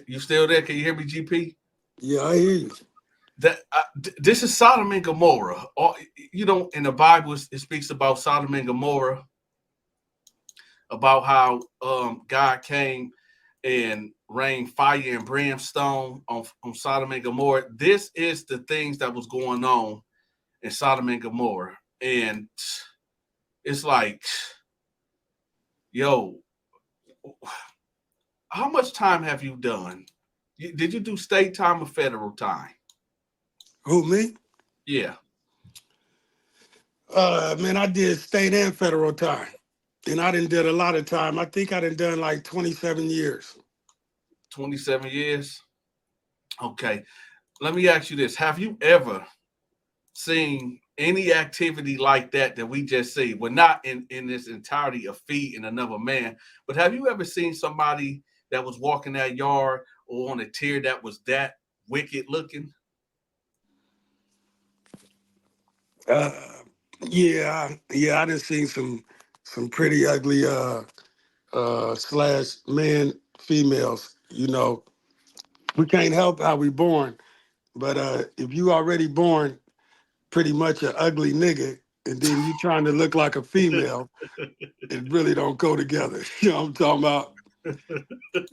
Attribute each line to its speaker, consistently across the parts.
Speaker 1: You still there? Can you hear me, GP?
Speaker 2: Yeah, I hear you.
Speaker 1: This is Sodom and Gomorrah. In the Bible, it speaks about Sodom and Gomorrah, about how God came and rained fire and brimstone on Sodom and Gomorrah. This is the things that was going on in Sodom and Gomorrah. And it's like, yo, how much time have you done? Did you do state time or federal time?
Speaker 2: Who, me?
Speaker 1: Yeah.
Speaker 2: Man, I did state and federal time. And I done did a lot of time. I think I done like 27 years.
Speaker 1: 27 years? Okay. Let me ask you this. Have you ever seen any activity like that we just see? Well, not in this entirety of feet in another man, but have you ever seen somebody that was walking that yard or on a tier that was that wicked looking?
Speaker 2: Uh, yeah, I done seen some pretty ugly slash man females. We can't help how we born, but if you already born pretty much an ugly nigga, and then you trying to look like a female, it really don't go together. You know what I'm talking about?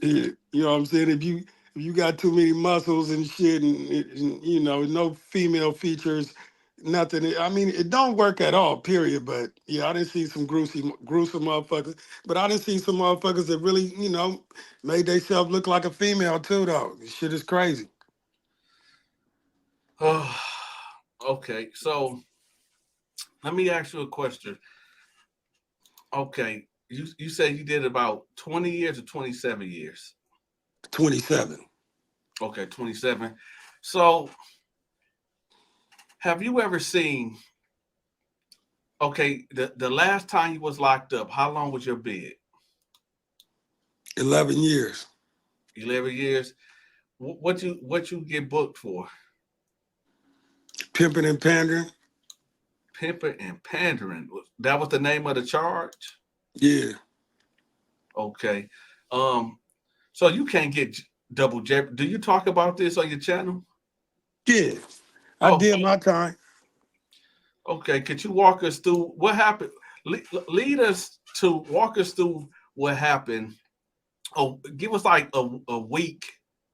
Speaker 2: Yeah, you know what I'm saying? If you got too many muscles and shit, and no female features, nothing. I mean, it don't work at all. Period. But yeah, I didn't see some gruesome motherfuckers. But I didn't see some motherfuckers that really, made themselves look like a female too. Though shit is crazy.
Speaker 1: Oh, okay. So let me ask you a question. Okay. You said you did about 20 years or 27 years?
Speaker 2: 27.
Speaker 1: Okay, 27. So have you ever seen, okay, the last time you was locked up, how long was your bid?
Speaker 2: 11 years.
Speaker 1: 11 years. What you get booked for?
Speaker 2: Pimping and pandering.
Speaker 1: Pimping and pandering. That was the name of the charge?
Speaker 2: Yeah.
Speaker 1: Okay. Um, so you can't get double jeopardy. Do you talk about this on your channel?
Speaker 2: Yeah. I
Speaker 1: Oh,
Speaker 2: did my time.
Speaker 1: okay. Could you walk us through what happened? Lead us to walk us through what happened. Oh, give us like a week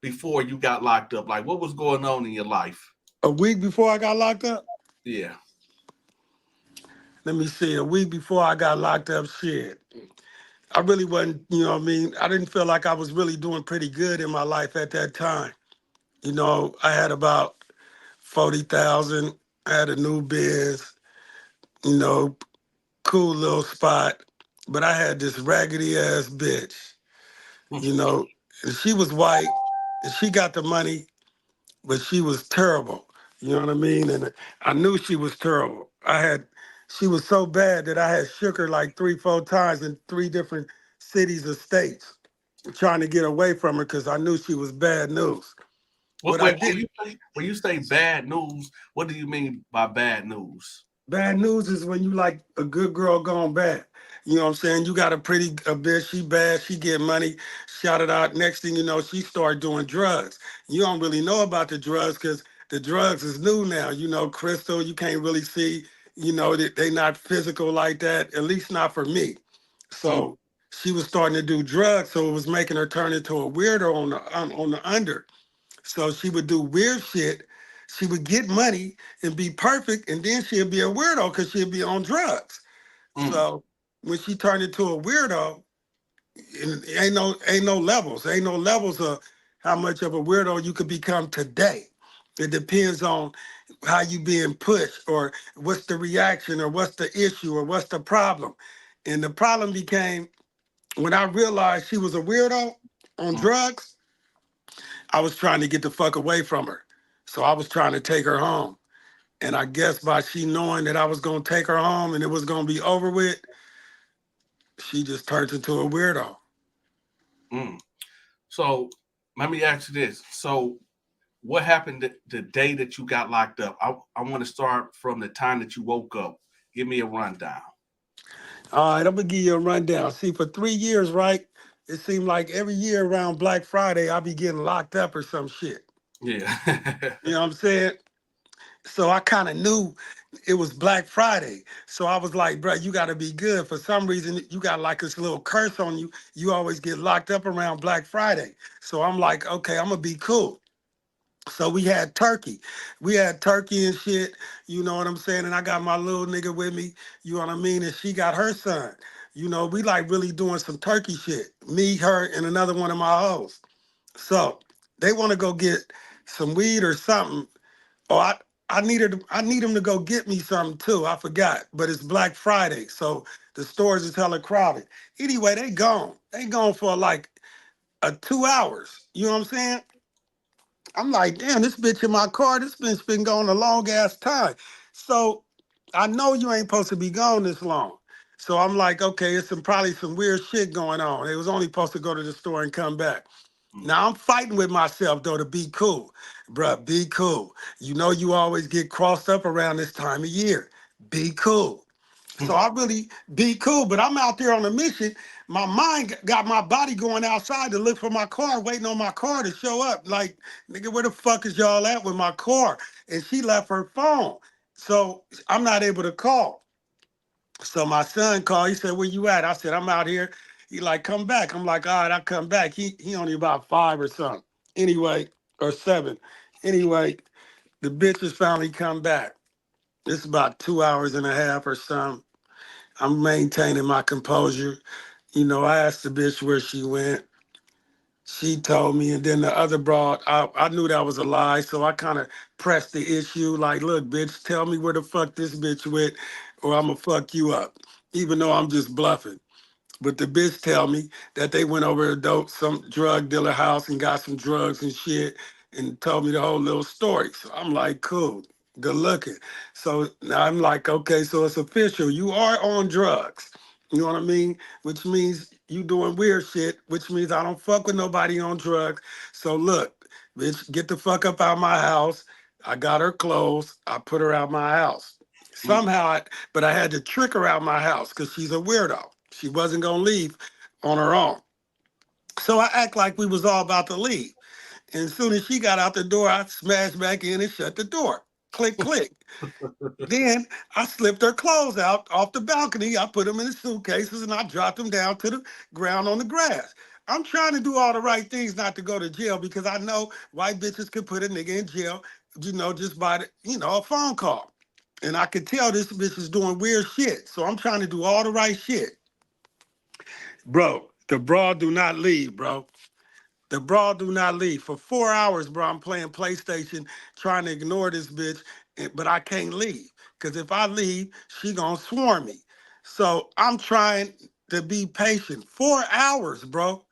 Speaker 1: before you got locked up. Like what was going on in your life?
Speaker 2: A week before I got locked up.
Speaker 1: Yeah.
Speaker 2: Let me see. A week before I got locked up, shit. I really wasn't, I didn't feel like I was really doing pretty good in my life at that time. I had about 40,000. I had a new biz, you know, cool little spot. But I had this raggedy ass bitch, and she was white and she got the money, but she was terrible. You know what I mean? And I knew she was terrible. She was so bad that I had shook her like 3, 4 times in 3 different cities or states, trying to get away from her because I knew she was bad news. What I
Speaker 1: Wait,
Speaker 2: did,
Speaker 1: when you say bad news, what do you mean by bad news?
Speaker 2: bad news is when you like a good girl gone bad. You know what I'm saying? You got a bitch, she bad, she get money, shout it out. Next thing you know, she start doing drugs. You don't really know about the drugs because the drugs is new now. Crystal, you can't really see, they not physical like that, at least not for me.
Speaker 1: Mm,
Speaker 2: So she was starting to do drugs, so it was making her turn into a weirdo on the under. So she would do weird shit. She would get money and be perfect, and then she'd be a weirdo because she'd be on drugs.
Speaker 1: mm,
Speaker 2: So when she turned into a weirdo, ain't no levels of how much of a weirdo you could become today. It depends on how you being pushed or what's the reaction or what's the issue or what's the problem. And the problem became when I realized she was a weirdo on
Speaker 1: mm.
Speaker 2: drugs. I was trying to get the fuck away from her. So I was trying to take her home. And I guess by she knowing that I was gonna take her home and it was gonna be over with, she just turned into a weirdo.
Speaker 1: Mm. So let me ask you this. So what happened the day that you got locked up? I want to start from the time that you woke up. Give me a rundown.
Speaker 2: All right, I'm gonna give you a rundown. See, for 3 years, right? It seemed like every year around Black Friday, I be getting locked up or some shit.
Speaker 1: Yeah.
Speaker 2: You know what I'm saying? So I kind of knew it was Black Friday. So I was like, bro, you got to be good. For some reason, you got like this little curse on you. You always get locked up around Black Friday. So I'm like, okay, I'm going to be cool. So we had turkey. We had turkey and shit. You know what I'm saying? And I got my little nigga with me. You know what I mean? And she got her son. You know, we like really doing some turkey shit. Me, her, and another one of my hoes. So they want to go get some weed or something. Oh, I need him to go get me something too. I forgot, but it's Black Friday, so the stores is hella crowded. Anyway, they gone. They gone for like 2 hours. You know what I'm saying? I'm like, damn, this bitch in my car. This bitch been gone a long ass time. So I know you ain't supposed to be gone this long. So I'm like, okay, it's probably some weird shit going on. They was only supposed to go to the store and come back. Now I'm fighting with myself though to be cool. Bruh, be cool. You know you always get crossed up around this time of year. Be cool. So I really be cool, but I'm out there on a mission. My mind got my body going outside to look for my car, waiting on my car to show up. Like, nigga, where the fuck is y'all at with my car? And she left her phone. So I'm not able to call. So my son called. He said, "Where you at?" I said, "I'm out here." He like, "Come back." I'm like, "All right, I come back." He only about 5 or something. Anyway, or 7. Anyway, the bitches finally come back. It's about 2 hours and a half or something. I'm maintaining my composure. You know, I asked the bitch where she went. She told me, and then the other broad, I knew that was a lie, so I kind of pressed the issue, like, look, bitch, tell me where the fuck this bitch went, or I'm gonna fuck you up, even though I'm just bluffing. But the bitch tell me that they went over to some drug dealer house and got some drugs and shit and told me the whole little story. So I'm like, cool, good looking. So now I'm like, okay, so it's official. You are on drugs. You know what I mean? Which means you doing weird shit, which means I don't fuck with nobody on drugs. So look, bitch, get the fuck up out my house. I got her clothes. I put her out my house. Somehow, but I had to trick her out my house because she's a weirdo. She wasn't gonna leave on her own. So I act like we was all about to leave. And as soon as she got out the door, I smashed back in and shut the door. Click, click. Then I slipped her clothes out off the balcony. I put them in the suitcases and I dropped them down to the ground on the grass. I'm trying to do all the right things not to go to jail because I know white bitches could put a nigga in jail, you know, just by a phone call. And I could tell this bitch is doing weird shit. So I'm trying to do all the right shit. Bro, the broad do not leave, bro. The broad do not leave. For 4 hours, bro, I'm playing PlayStation, trying to ignore this bitch, but I can't leave. Because if I leave, she gonna swarm me. So I'm trying to be patient. 4 hours, bro.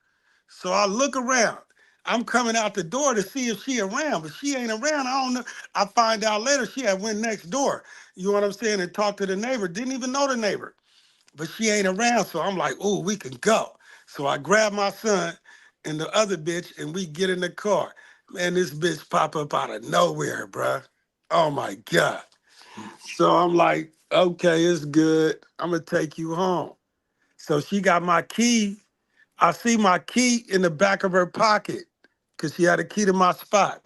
Speaker 2: So I look around. I'm coming out the door to see if she around, but she ain't around. I don't know. I find out later she had went next door. You know what I'm saying? And talked to the neighbor. Didn't even know the neighbor, but she ain't around. So I'm like, ooh, we can go. So I grab my son and the other bitch and we get in the car. Man, this bitch pop up out of nowhere, bruh. Oh my God. So I'm like, okay, it's good. I'm gonna take you home. So she got my key. I see my key in the back of her pocket because she had a key to my spot.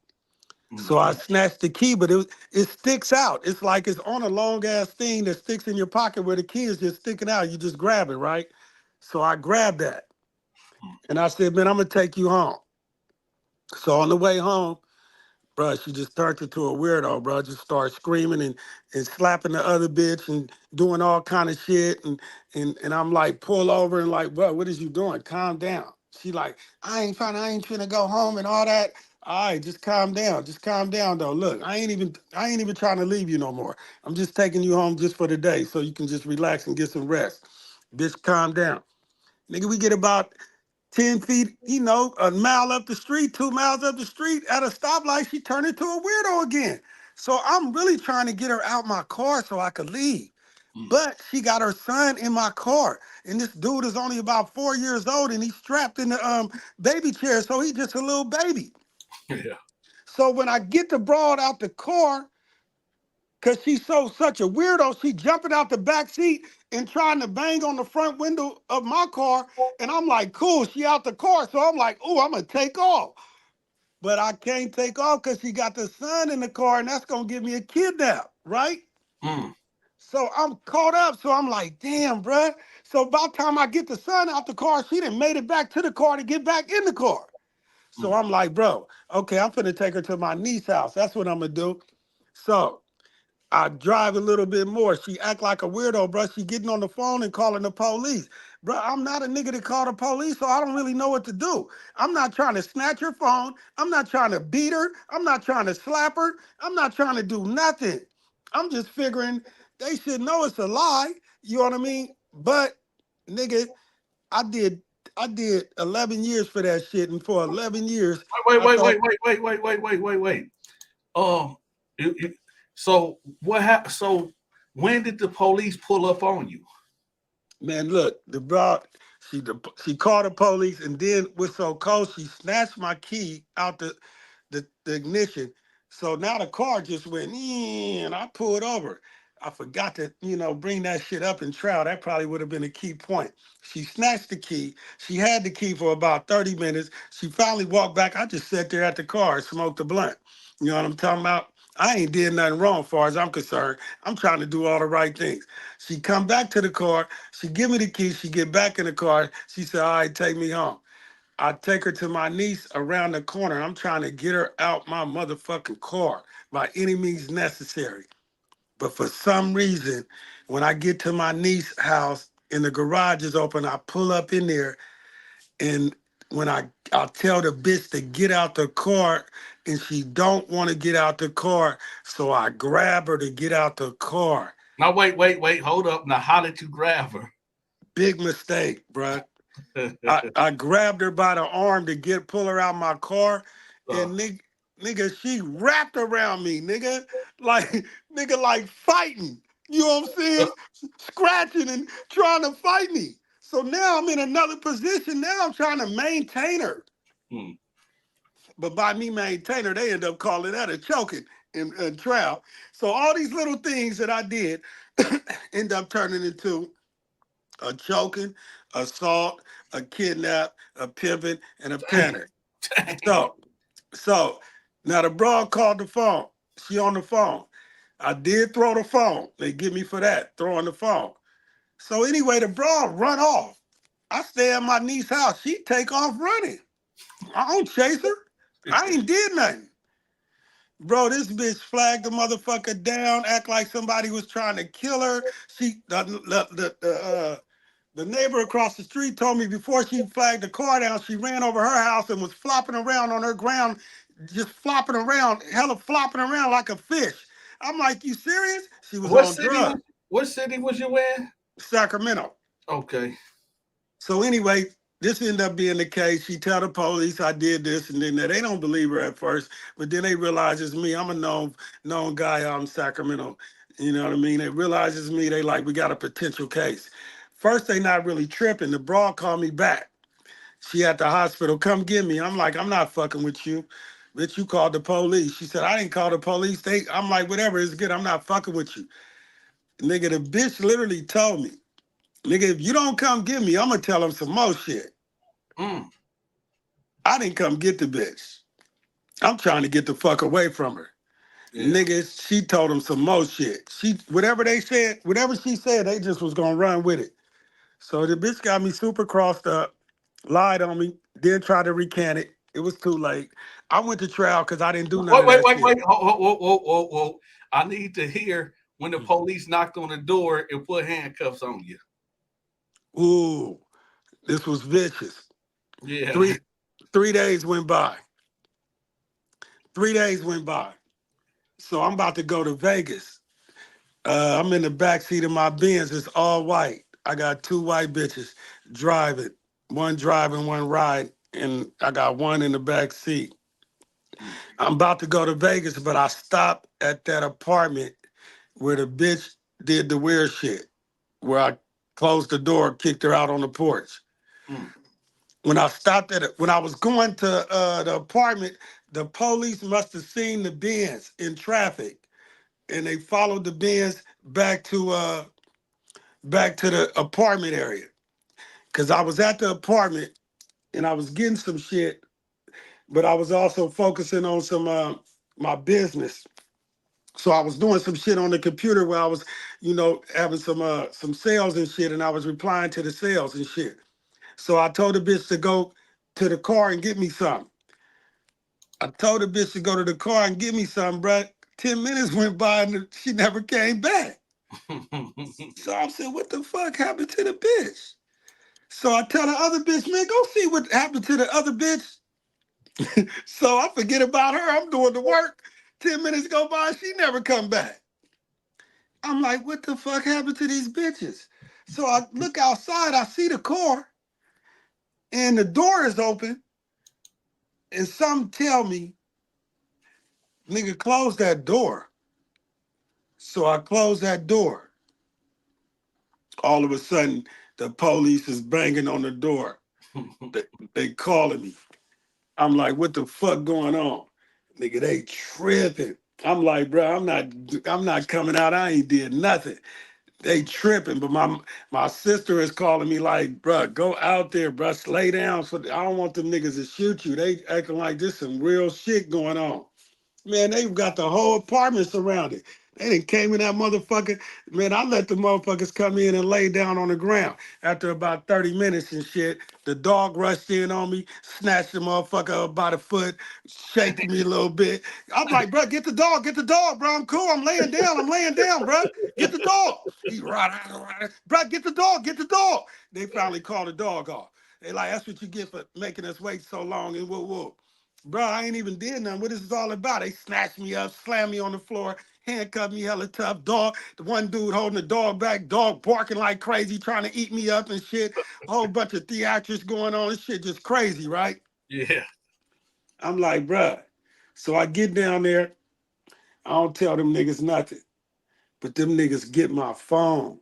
Speaker 2: So I snatched the key, but it sticks out. It's like it's on a long ass thing that sticks in your pocket where the key is just sticking out. You just grab it, right? So I grabbed that and I said, man, I'm gonna take you home. So on the way home, bro, she just turned into a weirdo, bro. Just started screaming and slapping the other bitch and doing all kind of shit. And I'm like, pull over and like, bro, what is you doing? Calm down. She like, I ain't finna go home and all that. All right, just calm down. Just calm down though. Look, I ain't even trying to leave you no more. I'm just taking you home just for the day so you can just relax and get some rest. Bitch, calm down. Nigga, we get about 10 feet, a mile up the street, 2 miles up the street at a stoplight, she turned into a weirdo again. So I'm really trying to get her out my car so I could leave. But she got her son in my car. And this dude is only about 4 years old and he's strapped in the baby chair. So he's just a little baby.
Speaker 1: Yeah.
Speaker 2: So when I get the broad out the car, because she's such a weirdo, she jumping out the back seat and trying to bang on the front window of my car. And I'm like, cool, she out the car. So I'm like, oh, I'm gonna take off. But I can't take off because she got the son in the car, and that's gonna give me a kidnap, right?
Speaker 1: Mm.
Speaker 2: So I'm caught up. So I'm like, damn, bruh. So by the time I get the son out the car, she done made it back to the car to get back in the car. So
Speaker 1: Mm.
Speaker 2: I'm like, bro, okay, I'm finna take her to my niece's house. That's what I'm gonna do. So I drive a little bit more. She act like a weirdo, bro. She getting on the phone and calling the police. Bro, I'm not a nigga to call the police, so I don't really know what to do. I'm not trying to snatch her phone. I'm not trying to beat her. I'm not trying to slap her. I'm not trying to do nothing. I'm just figuring they should know it's a lie. You know what I mean? But nigga, I did I did 11 years for that shit, and for 11 years,
Speaker 1: Wait,
Speaker 2: I
Speaker 1: wait,
Speaker 2: thought,
Speaker 1: wait, wait, wait, wait, wait, wait, wait, wait. Um, so what happened? So when did the police pull up on you?
Speaker 2: man, look, the broad, she called the police, and then was so cold, she snatched my key out the ignition. So now the car just went, and I pulled over. I forgot to, bring that shit up in trial. That probably would have been a key point. She snatched the key. She had the key for about 30 minutes. She finally walked back. I just sat there at the car and smoked a blunt. You know what I'm talking about? I ain't did nothing wrong as far as I'm concerned. I'm trying to do all the right things. She come back to the car. She give me the key. She get back in the car. She said, all right, take me home. I take her to my niece around the corner. I'm trying to get her out my motherfucking car by any means necessary. But for some reason, when I get to my niece's house and the garage is open, I pull up in there, and when I tell the bitch to get out the car, and she don't want to get out the car, so I grab her to get out the car.
Speaker 1: Now wait, wait, wait, hold up. Now how did you grab her?
Speaker 2: Big mistake, bruh. I grabbed her by the arm to pull her out my car,
Speaker 1: uh,
Speaker 2: and nigga, she wrapped around me, nigga, like nigga, like fighting. You know what I'm saying? Scratching and trying to fight me. So now I'm in another position. Now I'm trying to maintain her.
Speaker 1: hmm.
Speaker 2: But by me maintain her, they end up calling that a choking in trial. So all these little things that I did end up turning into a choking, assault, a kidnap, a pimping, and a
Speaker 1: Dang,
Speaker 2: panic.
Speaker 1: dang.
Speaker 2: So, so now the broad called the phone. She on the phone. I did throw the phone. They get me for that, throwing the phone. So anyway, the broad run off. I stay at my niece's house. She take off running. I don't chase her. I ain't did nothing. Bro, this bitch flagged the motherfucker down, act like somebody was trying to kill her. The neighbor across the street told me before she flagged the car down, she ran over her house and was flopping around on her ground, just flopping around, hella flopping around like a fish. I'm like, you serious? She was
Speaker 1: What
Speaker 2: on
Speaker 1: city was
Speaker 2: drugs.
Speaker 1: what city was you in?
Speaker 2: Sacramento.
Speaker 1: Okay.
Speaker 2: So anyway, this ended up being the case. She tell the police I did this, and then they don't believe her at first, but then they realize it's me. I'm a known guy out in Sacramento. You know what I mean? They realize it's me. They like, we got a potential case. First, they not really tripping. The broad called me back. She at the hospital. Come get me. I'm like, I'm not fucking with you. Bitch, you called the police. She said, I didn't call the police. I'm like, whatever, it's good. I'm not fucking with you. Nigga, the bitch literally told me, nigga, if you don't come get me, I'm gonna tell them some more shit.
Speaker 1: Mm,
Speaker 2: I didn't come get the bitch. I'm trying to get the fuck away from her.
Speaker 1: yeah.
Speaker 2: Nigga, she told them some more shit. Whatever they said, whatever she said, they just was gonna run with it. So the bitch got me super crossed up, lied on me, then tried to recant it. It was too late. I went to trial because I didn't do none
Speaker 1: Wait,
Speaker 2: of
Speaker 1: wait,
Speaker 2: that
Speaker 1: wait,
Speaker 2: shit.
Speaker 1: wait. Whoa, whoa, whoa, whoa, whoa. I need to hear when the police knocked on the door and put handcuffs on you.
Speaker 2: Ooh, this was vicious.
Speaker 1: Yeah.
Speaker 2: Three 3 days went by. 3 days went by. So I'm about to go to Vegas. I'm in the back seat of my Benz. It's all white. I got two white bitches driving, one driving, one ride, and I got one in the back seat.
Speaker 1: Mm,
Speaker 2: I'm about to go to Vegas, but I stopped at that apartment where the bitch did the weird shit, where I closed the door, kicked her out on the porch.
Speaker 1: mm,
Speaker 2: When I stopped at it, when I was going to the apartment, the police must have seen the Benz in traffic, and they followed the Benz back to back to the apartment area. Cause I was at the apartment and I was getting some shit, but I was also focusing on some my business. So I was doing some shit on the computer where I was, having some sales and shit, and I was replying to the sales and shit. So I told the bitch to go to the car and get me something. I told the bitch to go to the car and get me something, bruh. 10 minutes went by and she never came back. So I said, what the fuck happened to the bitch? So I tell the other bitch, man, go see what happened to the other bitch. So I forget about her. I'm doing the work. 10 minutes go by, she never come back. I'm like, what the fuck happened to these bitches? So I look outside, I see the car, and the door is open, and some tell me, nigga, close that door. So I close that door. All of a sudden, the police is banging on the door. They, they calling me. I'm like, what the fuck going on? Nigga, they tripping. I'm like, bro, I'm not coming out. I ain't did nothing. They tripping, but my sister is calling me like, bro, go out there, bro, lay down. I don't want them niggas to shoot you. They acting like this some real shit going on. Man, they've got the whole apartment surrounded. They done came in that motherfucker. Man, I let the motherfuckers come in and lay down on the ground. After about 30 minutes and shit, the dog rushed in on me, snatched the motherfucker up by the foot, shaking me a little bit. I'm like, bro, get the dog, bro. I'm cool. I'm laying down, bro. Get the dog. He right, bro, get the dog, get the dog. They finally called the dog off. They like, that's what you get for making us wait so long and whoop whoop. Bro, I ain't even did nothing. What is this all about? They snatched me up, slammed me on the floor, handcuffed me hella tough. Dog, the one dude holding the dog back, dog barking like crazy, trying to eat me up and shit. A whole bunch of theatrics going on. This shit just crazy, right?
Speaker 1: Yeah.
Speaker 2: I'm like, bruh. So I get down there. I don't tell them niggas nothing. But them niggas get my phone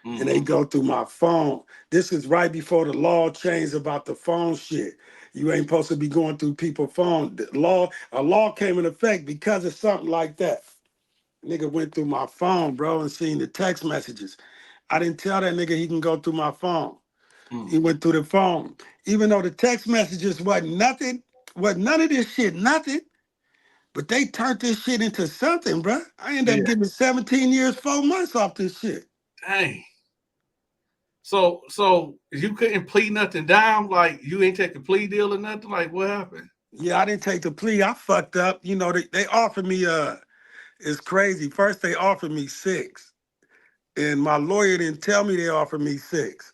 Speaker 2: and they
Speaker 1: Mm-hmm.
Speaker 2: go through my phone. This is right before the law changed about the phone shit. You ain't supposed to be going through people's phone. A law came in effect because of something like that. Nigga went through my phone, bro, and seen the text messages. I didn't tell that nigga he can go through my phone.
Speaker 1: Mm.
Speaker 2: He went through the phone. Even though the text messages wasn't nothing, wasn't none of this shit, nothing. But they turned this shit into something, bro. I ended up
Speaker 1: Yeah.
Speaker 2: getting 17 years, 4 months off this shit.
Speaker 1: Dang. So you couldn't plead nothing down? Like you ain't take a plea deal or nothing? Like what happened?
Speaker 2: Yeah, I didn't take the plea. I fucked up. They offered me it's crazy. First they offered me 6. And my lawyer didn't tell me they offered me 6.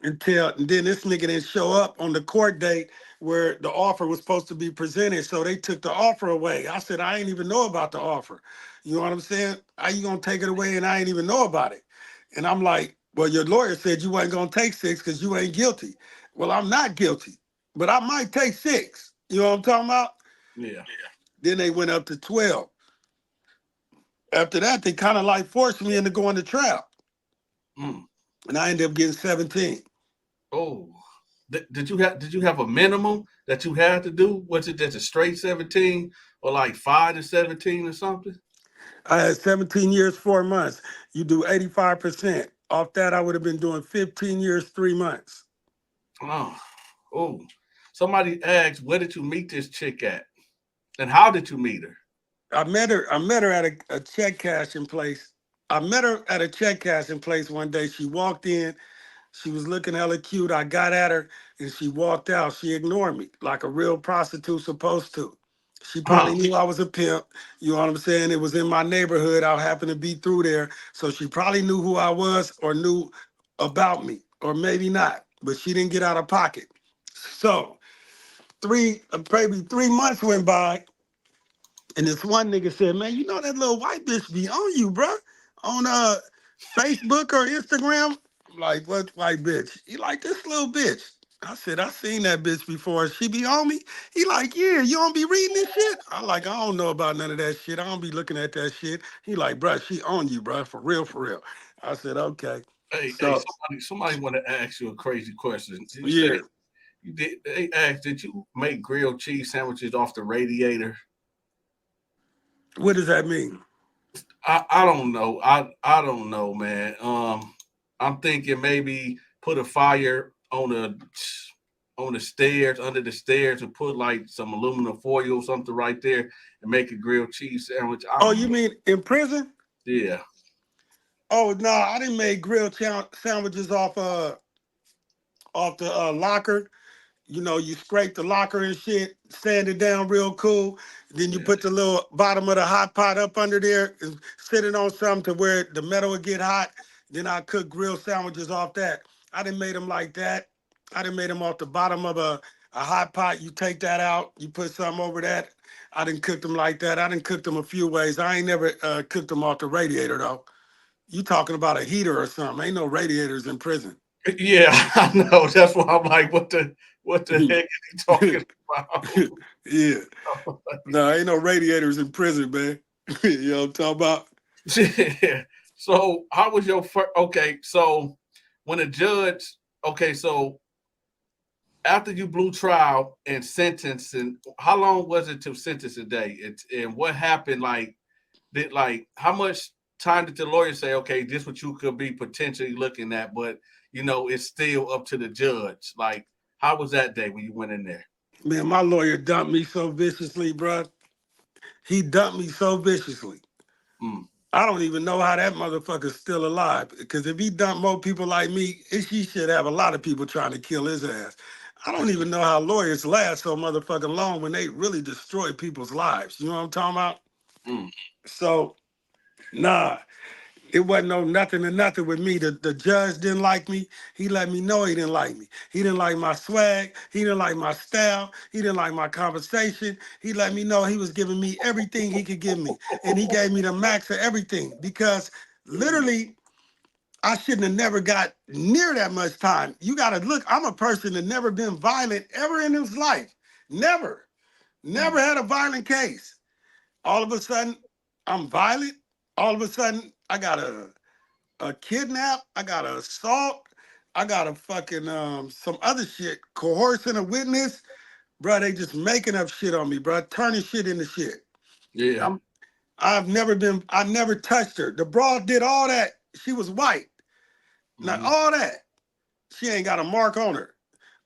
Speaker 2: And then this nigga didn't show up on the court date where the offer was supposed to be presented. So they took the offer away. I said, I ain't even know about the offer. You know what I'm saying? How you gonna take it away and I ain't even know about it? And I'm like, well, your lawyer said you ain't gonna take 6 because you ain't guilty. Well, I'm not guilty, but I might take 6. You know what I'm talking about?
Speaker 1: Yeah.
Speaker 2: Then they went up to 12. After that, they kind of like forced me into going to trial.
Speaker 1: Mm.
Speaker 2: And I ended up getting 17.
Speaker 1: Oh. Did you have a minimum that you had to do? Was it just a straight 17 or like 5 to 17 or something?
Speaker 2: I had 17 years, 4 months. You do 85%. Off that, I would have been doing 15 years, 3 months.
Speaker 1: Oh. Oh. Somebody asked, where did you meet this chick at? And how did you meet her?
Speaker 2: I met her at a check cashing place. I met her at a check cashing place one day. She walked in. She was looking hella cute. I got at her and she walked out. She ignored me like a real prostitute supposed to. She probably
Speaker 1: Huh.
Speaker 2: knew I was a pimp. You know what I'm saying? It was in my neighborhood. I happened to be through there. So she probably knew who I was or knew about me, or maybe not. But she didn't get out of pocket. So maybe 3 months went by, and this one nigga said, man, you know that little white bitch be on you, bruh, on Facebook or Instagram? I'm like, what white bitch? He like, this little bitch. I said, I seen that bitch before. She be on me? He like, yeah, you don't be reading this shit? I like, I don't know about none of that shit. I don't be looking at that shit. He like, bruh, she on you, bruh, for real, for real. I said, okay.
Speaker 1: Hey,
Speaker 2: So,
Speaker 1: somebody want to ask you a crazy question. You said
Speaker 2: yeah,
Speaker 1: you did. They asked, did you make grilled cheese sandwiches off the radiator?
Speaker 2: what does that mean?
Speaker 1: I don't know. I don't know, man. I'm thinking maybe put a fire on the stairs, under the stairs, and put like some aluminum foil or something right there, and make a grilled cheese sandwich. I
Speaker 2: Oh,
Speaker 1: don't
Speaker 2: you
Speaker 1: know.
Speaker 2: mean in prison?
Speaker 1: Yeah,
Speaker 2: Oh no, I didn't make grilled sandwiches off the locker. You know, you scrape the locker and shit, sand it down real cool. Then you
Speaker 1: yeah.
Speaker 2: put the little bottom of the hot pot up under there and sit it on something to where the metal would get hot. Then I cook grilled sandwiches off that. I didn't made them like that. I didn't made them off the bottom of a hot pot. You take that out, you put something over that. I didn't cook them like that. I didn't cook them a few ways. I ain't never cooked them off the radiator though. You talking about a heater or something? Ain't no radiators in prison.
Speaker 1: Yeah, I know. That's why I'm like, what the heck is he talking about?
Speaker 2: Yeah. No, ain't no radiators in prison, man. You know what I'm talking about?
Speaker 1: Yeah. So how was your first? Okay, so when a judge, okay, so after you blew trial and sentencing, how long was it to sentence a day? And what happened? Like, did like how much time did the lawyer say? Okay, this what you could be potentially looking at, but it's still up to the judge. Like, how was that day when you went in there?
Speaker 2: Man, my lawyer dumped me so viciously, bro. He dumped me so viciously.
Speaker 1: Mm,
Speaker 2: I don't even know how that motherfucker's still alive. Because if he dumped more people like me, he should have a lot of people trying to kill his ass. I don't even know how lawyers last so motherfucking long when they really destroy people's lives. You know what I'm talking about?
Speaker 1: mm,
Speaker 2: So, nah. It wasn't no nothing to nothing with me. The judge didn't like me. He let me know he didn't like me. He didn't like my swag. He didn't like my style. He didn't like my conversation. He let me know he was giving me everything he could give me. And he gave me the max of everything because literally I shouldn't have never got near that much time. You got to look, I'm a person that never been violent ever in his life. Never. Never
Speaker 1: mm.
Speaker 2: had a violent case. All of a sudden, I'm violent. All of a sudden, I got a kidnap, I got an assault, I got a fucking some other shit, coercing a witness, bro. They just making up shit on me, bro, turning shit into shit.
Speaker 1: Yeah.
Speaker 2: I'm, I never touched her. The broad did all that. She was white. Now
Speaker 1: Mm-hmm.
Speaker 2: all that, she ain't got a mark on her.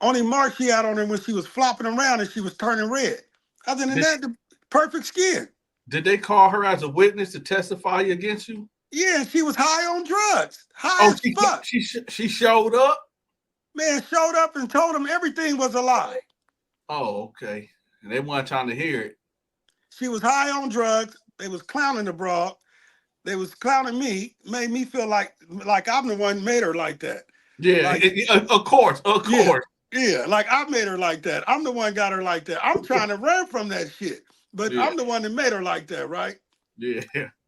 Speaker 2: Only mark she had on her when she was flopping around and she was turning red. Other than
Speaker 1: Did
Speaker 2: that, the perfect skin.
Speaker 1: did they call her as a witness to testify against you?
Speaker 2: Yeah, she was high on drugs, high
Speaker 1: Oh,
Speaker 2: as fuck.
Speaker 1: she showed up.
Speaker 2: Man showed up and told him everything was a lie.
Speaker 1: Oh, okay. And they weren't trying to hear it.
Speaker 2: She was high on drugs. They was clowning the broad. They was clowning me. Made me feel like I'm the one made her like that.
Speaker 1: Yeah,
Speaker 2: Like
Speaker 1: of course, of
Speaker 2: yeah,
Speaker 1: course.
Speaker 2: yeah. Like I made her like that. I'm the one got her like that. I'm trying to run from that shit, but
Speaker 1: Yeah,
Speaker 2: I'm the one that made her like that, right?
Speaker 1: yeah,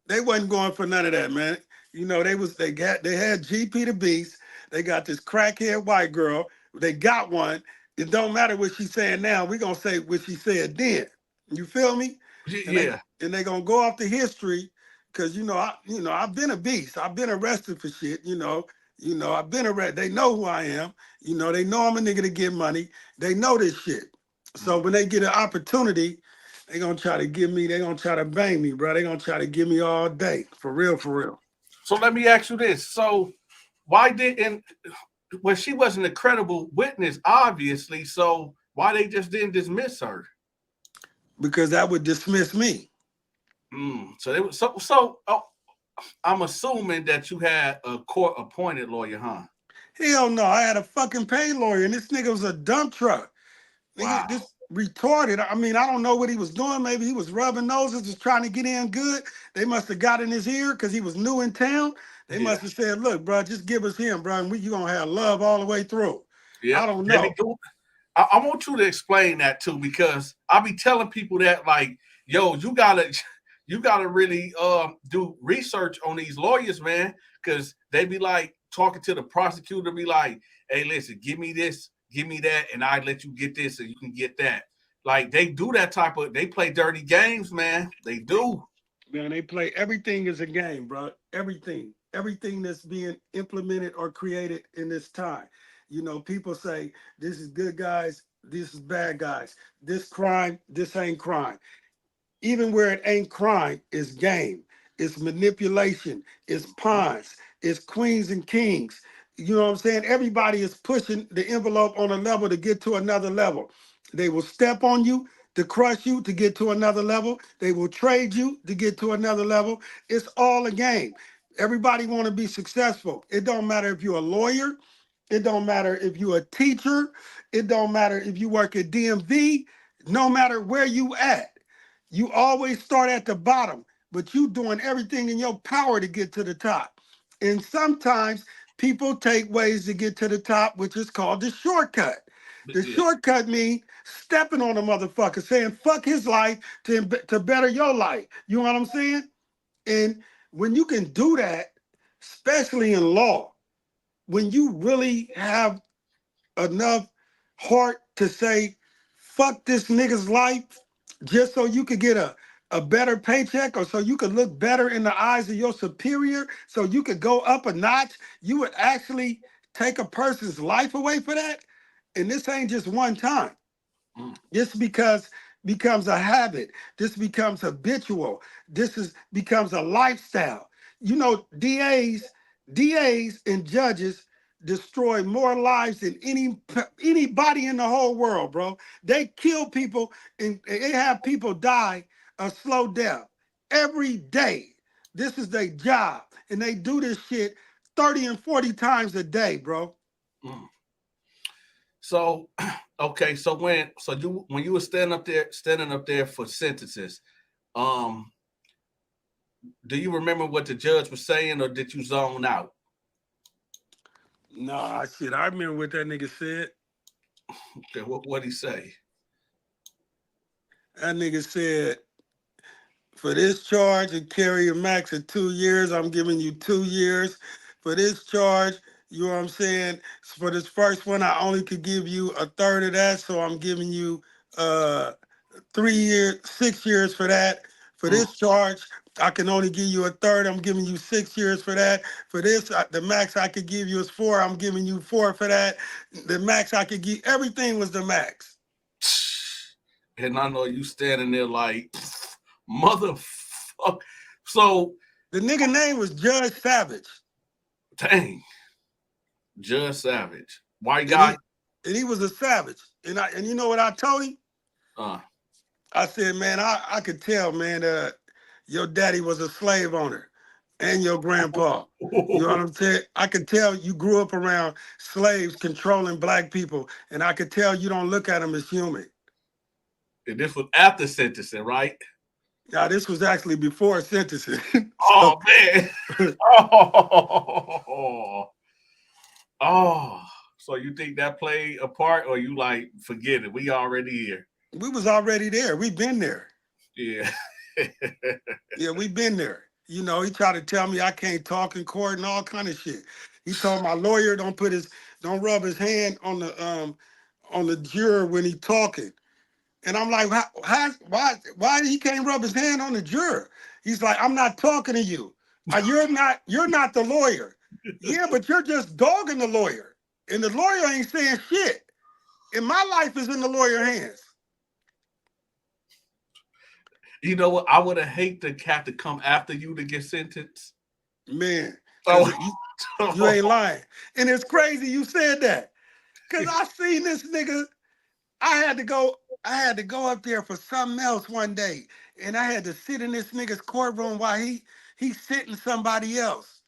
Speaker 2: They wasn't going for none of that, man. You know they had GP the Beast. They got this crackhead white girl. They got one. It don't matter what she's saying now. We gonna say what she said then. You feel me? And they
Speaker 1: yeah.
Speaker 2: and they gonna go off the history because I've been a beast. I've been arrested for shit. I've been arrested. They know who I am. They know I'm a nigga to get money. They know this shit. So
Speaker 1: Mm.
Speaker 2: when they get an opportunity, they gonna try to give me. They gonna try to bang me, bro. They gonna try to give me all day for real, for real.
Speaker 1: So let me ask you this: so why didn't? Well, she wasn't a credible witness, obviously. So why they just didn't dismiss her?
Speaker 2: Because that would dismiss me.
Speaker 1: So they was so. Oh, I'm assuming that you had a court appointed lawyer, huh?
Speaker 2: Hell no, I had a fucking pay lawyer, and this nigga was a dump truck. Nigga,
Speaker 1: Wow.
Speaker 2: this retarded. I mean, I don't know what he was doing. Maybe he was rubbing noses, just trying to get in good. They must have got in his ear because he was new in town. They
Speaker 1: Yeah.
Speaker 2: must have said, "Look, bro, just give us him, bro, and you gonna have love all the way through." I
Speaker 1: Yep.
Speaker 2: don't
Speaker 1: They be
Speaker 2: know.
Speaker 1: doing. I want you to explain that too, because I be telling people that like, yo, you gotta really do research on these lawyers, man, because they be like talking to the prosecutor, be like, hey, listen, give me this, give me that, and I let you get this, and you can get that. Like they do that they play dirty games, man. They do.
Speaker 2: Man, they play everything is a game, bro. Everything that's being implemented or created in this time. People say this is good guys, this is bad guys. This crime, this ain't crime. Even where it ain't crime, it's game, it's manipulation, it's pawns, it's queens and kings. You know what I'm saying? Everybody is pushing the envelope on a level to get to another level. They will step on you to crush you to get to another level. They will trade you to get to another level. It's all a game. Everybody want to be successful. It don't matter if you're a lawyer. It don't matter if you're a teacher. It don't matter if you work at DMV. No matter where you at, you always start at the bottom, but you doing everything in your power to get to the top. And sometimes people take ways to get to the top, which is called the shortcut. The
Speaker 1: Yeah.
Speaker 2: shortcut means stepping on a motherfucker, saying fuck his life to better your life. You know what I'm saying? And when you can do that, especially in law, when you really have enough heart to say, fuck this nigga's life, just so you could get a better paycheck or so you could look better in the eyes of your superior, so you could go up a notch, you would actually take a person's life away for that. And this ain't just one time.
Speaker 1: Mm.
Speaker 2: This becomes a habit. This becomes habitual. This is becomes a lifestyle. You know, DAs and judges destroy more lives than anybody in the whole world, bro. They kill people and they have people die a slow death every day. This is their job, and they do this shit 30 and 40 times a day, bro.
Speaker 1: Mm. So, okay, so when you were standing up there for sentences, um, do you remember what the judge was saying, or did you zone out?
Speaker 2: Nah, shit. I remember what that nigga said.
Speaker 1: Okay, what he say?
Speaker 2: That nigga said, for this charge and carry a max of 2 years, I'm giving you 2 years. For this charge, you know what I'm saying? For this first one, I only could give you a third of that, so I'm giving you 3 years, 6 years for that. For
Speaker 1: Mm.
Speaker 2: this charge, I can only give you a third. I'm giving you 6 years for that. For this, the max I could give you is 4. I'm giving you 4 for that. The max I could give, everything was the max.
Speaker 1: And I know you standing there like, motherfucker. So,
Speaker 2: The nigga name was Judge Savage.
Speaker 1: dang, Judge Savage, white
Speaker 2: And
Speaker 1: guy.
Speaker 2: he was a savage. And you know what I told him?
Speaker 1: Uh,
Speaker 2: I said, man, I could tell, man, your daddy was a slave owner and your grandpa. You know what I'm saying? I could tell you grew up around slaves controlling black people, and I could tell you don't look at them as human.
Speaker 1: and this was after sentencing, right?
Speaker 2: Now, this was actually before sentencing.
Speaker 1: Oh
Speaker 2: So,
Speaker 1: man. Oh, oh. So you think that played a part, or you like forget it? We already here.
Speaker 2: we was already there. We've been there.
Speaker 1: Yeah.
Speaker 2: Yeah, we've been there. You know, he tried to tell me I can't talk in court and all kind of shit. He told my lawyer don't rub his hand on the juror when he talking. And I'm like, why he can't rub his hand on the juror? He's like, I'm not talking to you. You're not the lawyer. Yeah, but you're just dogging the lawyer. And the lawyer ain't saying shit. And my life is in the lawyer hands.
Speaker 1: You know what? I would have hate to have to come after you to get sentenced.
Speaker 2: Man, because
Speaker 1: Oh,
Speaker 2: you ain't lying. And it's crazy you said that. Cause I seen this nigga. I had to go up there for something else one day. And I had to sit in this nigga's courtroom while he's sitting somebody else.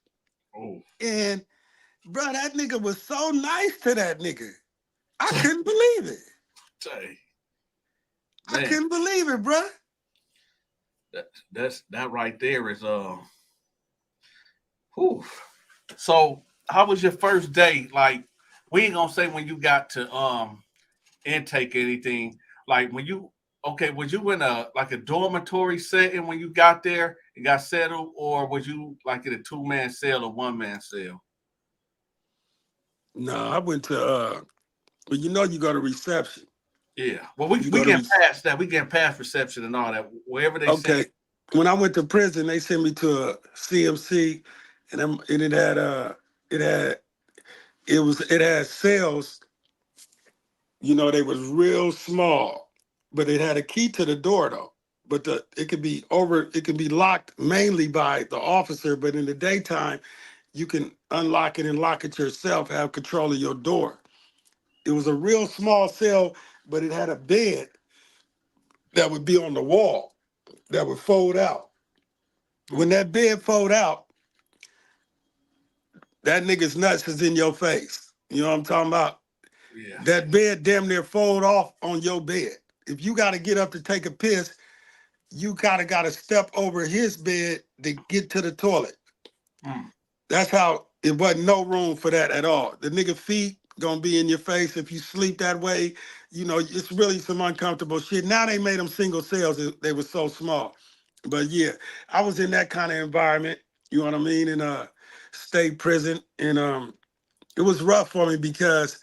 Speaker 1: oh,
Speaker 2: And bro, that nigga was so nice to that nigga. I couldn't believe it.
Speaker 1: say,
Speaker 2: I
Speaker 1: man,
Speaker 2: couldn't believe it, bro.
Speaker 1: that right there is whew. So how was your first day? Like, we ain't gonna say when you got to intake anything. Like when you okay, was you in a like a dormitory setting when you got there and got settled, or was you like in a 2-man cell or 1-man cell?
Speaker 2: No, I went to but you know you go to reception.
Speaker 1: Yeah. Well,
Speaker 2: You
Speaker 1: we
Speaker 2: go to
Speaker 1: get past that. We get past reception and all that. Wherever they send
Speaker 2: okay. When I went to prison, they sent me to a CMC, and it had it had cells. You know, they was real small, but it had a key to the door though. But it could be locked mainly by the officer, but in the daytime, you can unlock it and lock it yourself, have control of your door. It was a real small cell, but it had a bed that would be on the wall that would fold out. When
Speaker 1: Mm.
Speaker 2: that bed fold out, that nigga's nuts is in your face. You know what I'm talking about?
Speaker 1: Yeah.
Speaker 2: That bed damn near fold off on your bed. If you got to get up to take a piss, you gotta step over his bed to get to the toilet.
Speaker 1: Mm.
Speaker 2: That's how it wasn't no room for that at all. The nigga feet gonna be in your face if you sleep that way. You know, it's really some uncomfortable shit. Now they made them single cells. They were so small. But yeah, I was in that kind of environment, you know what I mean, in a state prison. And it was rough for me because,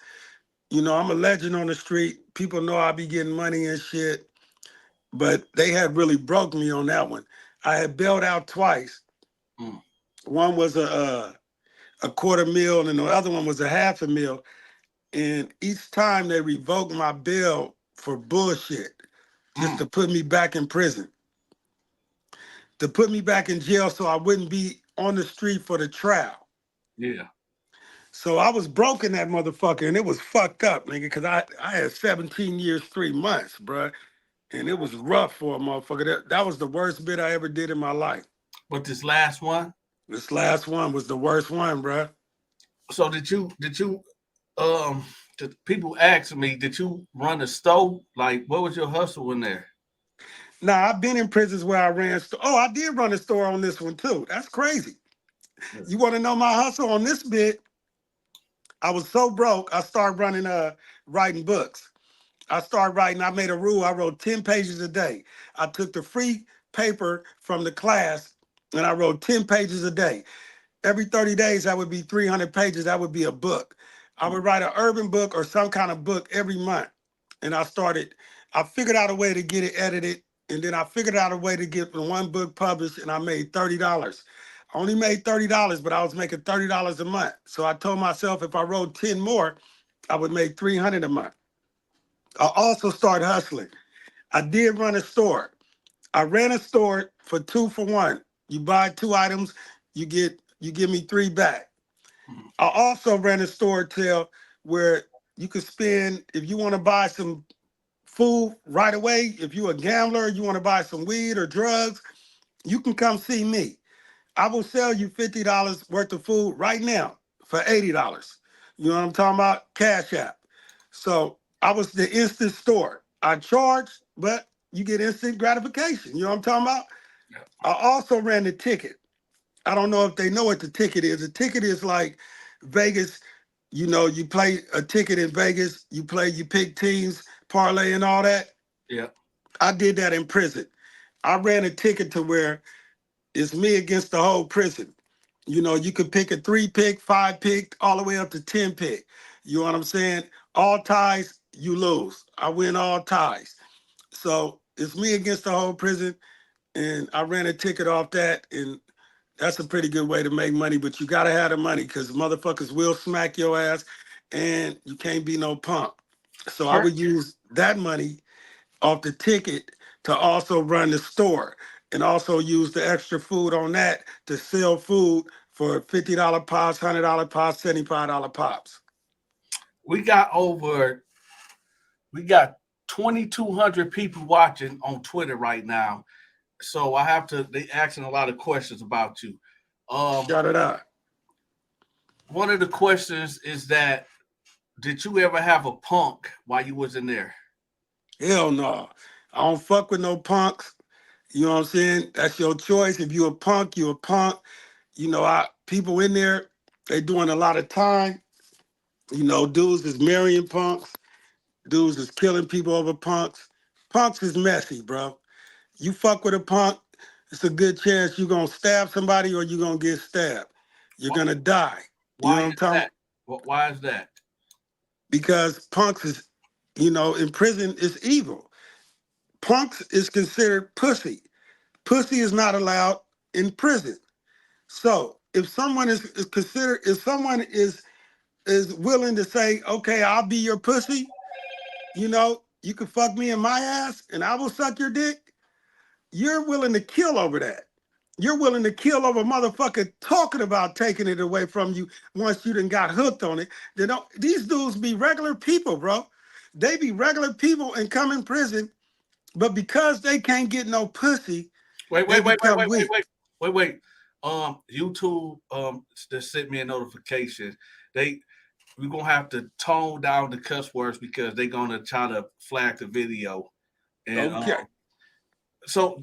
Speaker 2: you know, I'm a legend on the street. People know I be getting money and shit. But they had really broke me on that one. I had bailed out twice.
Speaker 1: Mm.
Speaker 2: One was a quarter mil, and the other one was a half a mil. And each time they revoked my bail for bullshit, just
Speaker 1: Mm.
Speaker 2: to put me back in prison, to put me back in jail, so I wouldn't be on the street for the trial.
Speaker 1: Yeah.
Speaker 2: So I was broke in that motherfucker, and it was fucked up, nigga, because I had 17 years, 3 months, bruh. And it was rough for a motherfucker. That was the worst bit I ever did in my life.
Speaker 1: But this last one.
Speaker 2: This last one was the worst one, bruh.
Speaker 1: So did you um people ask me, did you run a store? Like, what was your hustle in there?
Speaker 2: Now, I've been in prisons where I ran. Oh, I did run a store on this one too. That's crazy.
Speaker 1: Yeah.
Speaker 2: You want to know my hustle on this bit? I was so broke, I started running writing books. I started writing, I made a rule, I wrote 10 pages a day. I took the free paper from the class and I wrote 10 pages a day. Every 30 days, that would be 300 pages. That would be a book. I
Speaker 1: Mm.
Speaker 2: would write an urban book or some kind of book every month. And I figured out a way to get it edited. And then I figured out a way to get the one book published and I made $30. I only made $30, but I was making $30 a month. So I told myself if I wrote 10 more, I would make 300 a month. I also started hustling. I did run a store. I ran a store for 2 for 1. You buy 2 items, you give me 3 back.
Speaker 1: Mm.
Speaker 2: I also ran a store till where you could spend if you want to buy some food right away. If you're a gambler, you want to buy some weed or drugs, you can come see me. I will sell you $50 worth of food right now for $80. You know what I'm talking about? Cash App. So I was the instant store. I charged, but you get instant gratification. You know what I'm talking about?
Speaker 1: Yeah.
Speaker 2: I also ran the ticket. I don't know if they know what the ticket is. The ticket is like Vegas. You know, you play a ticket in Vegas, you pick teams, parlay and all that.
Speaker 1: Yeah.
Speaker 2: I did that in prison. I ran a ticket to where it's me against the whole prison. You know, you could pick a 3 pick, 5 pick, all the way up to 10 pick. You know what I'm saying? All ties, you lose. I win all ties. So it's me against the whole prison. And I ran a ticket off that. And that's a pretty good way to make money, but you gotta have the money because motherfuckers will smack your ass and you can't be no punk. So I
Speaker 1: Per-
Speaker 2: would use that money off the ticket to also run the store and also use the extra food on that to sell food for $50 pops, $100 pops, $75 pops.
Speaker 1: we got over we got 2,200 people watching on Twitter right now. So I have to they asking a lot of questions about you. Um,
Speaker 2: Shout it out.
Speaker 1: one of the questions is that, did you ever have a punk while you was in there?
Speaker 2: Hell no. I don't fuck with no punks. You know what I'm saying? That's your choice. If you a punk, you a punk. You know, I people in there, they doing a lot of time. You know, dudes is marrying punks. Dudes is killing people over punks. Punks is messy, bro. You fuck with a punk, it's a good chance you're gonna stab somebody or you're gonna get stabbed. You're
Speaker 1: Wh-
Speaker 2: gonna die. You know
Speaker 1: Why
Speaker 2: what
Speaker 1: is
Speaker 2: I'm talking
Speaker 1: that?
Speaker 2: about?
Speaker 1: Why is that?
Speaker 2: Because punks is, you know, in prison is evil. Punks is considered pussy. Pussy is not allowed in prison. So if someone is considered, if someone is willing to say, okay, I'll be your pussy, you know, you can fuck me in my ass and I will suck your dick, you're willing to kill over that. You're willing to kill over motherfucker talking about taking it away from you once you done got hooked on it. They don't. These dudes be regular people, bro. They be regular people and come in prison, but because they can't get no pussy,
Speaker 1: Wait,
Speaker 2: they
Speaker 1: wait, wait, wait,
Speaker 2: become
Speaker 1: wait, wait,
Speaker 2: weak.
Speaker 1: wait, wait, wait. YouTube just sent me a notification. They we're gonna have to tone down the cuss words because they're gonna try to flag the video. And
Speaker 2: Okay.
Speaker 1: so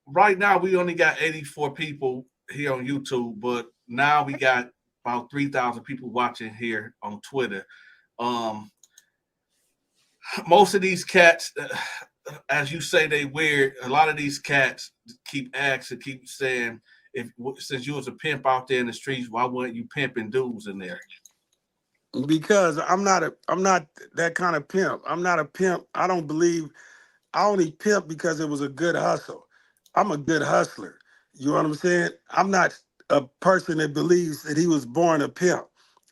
Speaker 1: right now we only got 84 people here on YouTube, but now we got about 3,000 people watching here on Twitter. Um, most of these cats, as you say, they weird. A lot of these cats keep asking, keep saying, if since you was a pimp out there in the streets, why weren't you pimping dudes in there?
Speaker 2: Because I'm not that kind of pimp. I'm not a pimp. I don't believe I only pimp because it was a good hustle. I'm a good hustler. You know what I'm saying? I'm not a person that believes that he was born a pimp.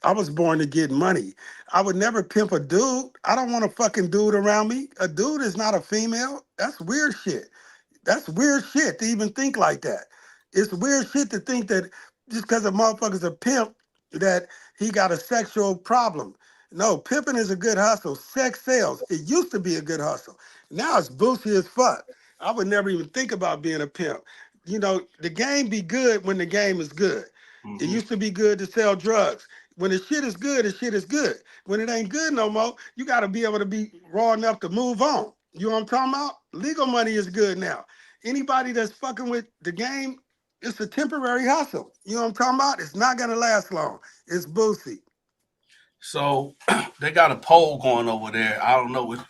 Speaker 2: I was born to get money. I would never pimp a dude. I don't want a fucking dude around me. A dude is not a female. That's weird shit. That's weird shit to even think like that. It's weird shit to think that just because a motherfucker's a pimp, that he got a sexual problem. No, pimping is a good hustle. Sex sales. It used to be a good hustle. Now it's boozy as fuck. I would never even think about being a pimp. You know, the game be good when the game is good. It
Speaker 1: Mm-hmm.
Speaker 2: used to be good to sell drugs. When the shit is good, the shit is good. When it ain't good no more, you got to be able to be raw enough to move on. You know what I'm talking about? Legal money is good now. Anybody that's fucking with the game, it's a temporary hustle. You know what I'm talking about? It's not gonna last long. It's boozy.
Speaker 1: So they got a poll going over there. I don't know if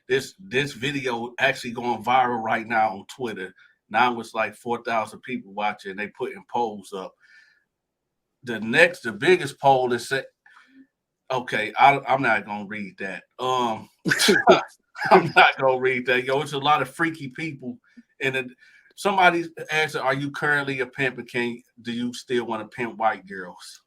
Speaker 1: this video actually going viral right now on Twitter. Now it's like 4,000 people watching. They putting polls up. The biggest poll is say, okay, I'm not gonna read that. I'm not gonna read that. Yo, it's a lot of freaky people, and somebody asked, "Are you currently a pimp? And do you still want to pimp white girls?"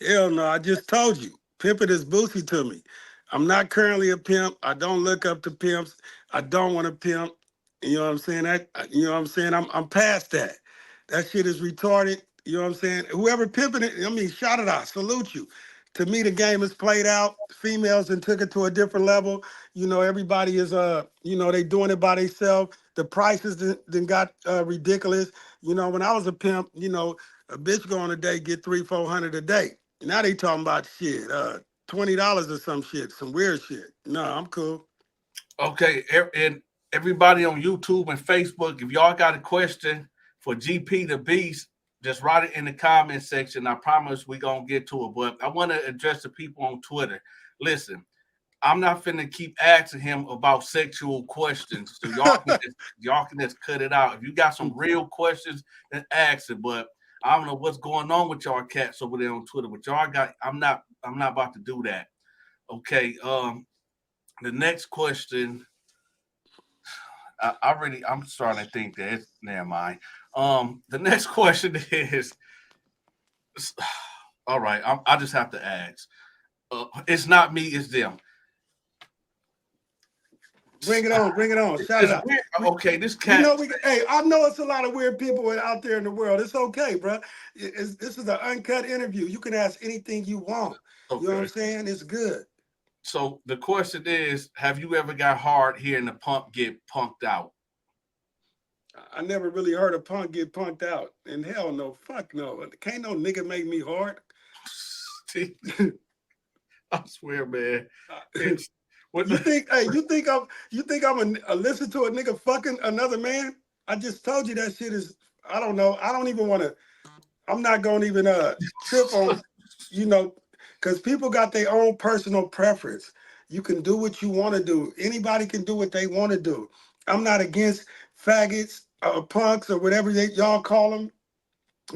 Speaker 2: Hell no, I just told you. Pimping is boozy to me. I'm not currently a pimp. I don't look up to pimps. I don't want to pimp. You know what I'm saying? You know what I'm saying? I'm past that. That shit is retarded. You know what I'm saying? Whoever pimping it, I mean, shout it out. Salute you. To me, the game is played out. Females and took it to a different level. You know, everybody is they doing it by themselves. The prices then got ridiculous. You know, when I was a pimp, a bitch going a day get 300-400 a day. Now they talking about shit, $20 or some shit, some weird shit. No, I'm cool.
Speaker 1: Okay, and everybody on YouTube and Facebook, if y'all got a question for GP the Beast, just write it in the comment section. I promise we gonna get to it. But I want to address the people on Twitter. Listen, I'm not finna keep asking him about sexual questions. So y'all can just cut it out. If you got some real questions, then ask it. But I don't know what's going on with y'all cats over there on Twitter. But y'all got I'm not about to do that. Okay. The next question, I'm starting to think that it's never mind. The next question is all right, I just have to ask. It's not me, it's them.
Speaker 2: Bring it on, bring it on. Shout it
Speaker 1: It's
Speaker 2: out.
Speaker 1: weird. Okay, this
Speaker 2: We
Speaker 1: cat.
Speaker 2: know hey, I know it's a lot of weird people out there in the world. It's okay, bro. This is an uncut interview. You can ask anything you want. You know what I'm
Speaker 1: Okay.
Speaker 2: saying? It's good.
Speaker 1: So the question is, have you ever got hard hearing the punk get punked out?
Speaker 2: I never really heard a punk get punked out. And hell no, fuck no. Can't no nigga make me hard.
Speaker 1: I swear, man. It's what
Speaker 2: You think, hey, you think I'm a listen to a nigga fucking another man? I just told you that shit is, I don't know. I don't even want to, I'm not gonna even trip on, you know, because people got their own personal preference. You can do what you want to do. Anybody can do what they want to do. I'm not against faggots or punks or whatever y'all call them,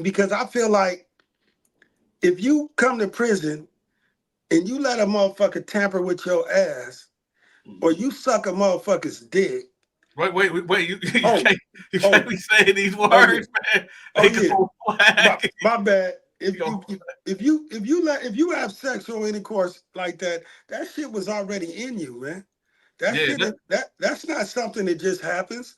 Speaker 2: because I feel like if you come to prison and you let a motherfucker tamper with your ass, or you suck a motherfucker's dick.
Speaker 1: wait. You
Speaker 2: Oh,
Speaker 1: can't you can't
Speaker 2: oh,
Speaker 1: be saying these
Speaker 2: oh yeah,
Speaker 1: words, man.
Speaker 2: oh
Speaker 1: They
Speaker 2: yeah.
Speaker 1: go flag.
Speaker 2: My bad.
Speaker 1: You
Speaker 2: If
Speaker 1: go
Speaker 2: you if you have sexual intercourse like that, that shit was already in you, man. That
Speaker 1: yeah.
Speaker 2: shit that's not something that just happens.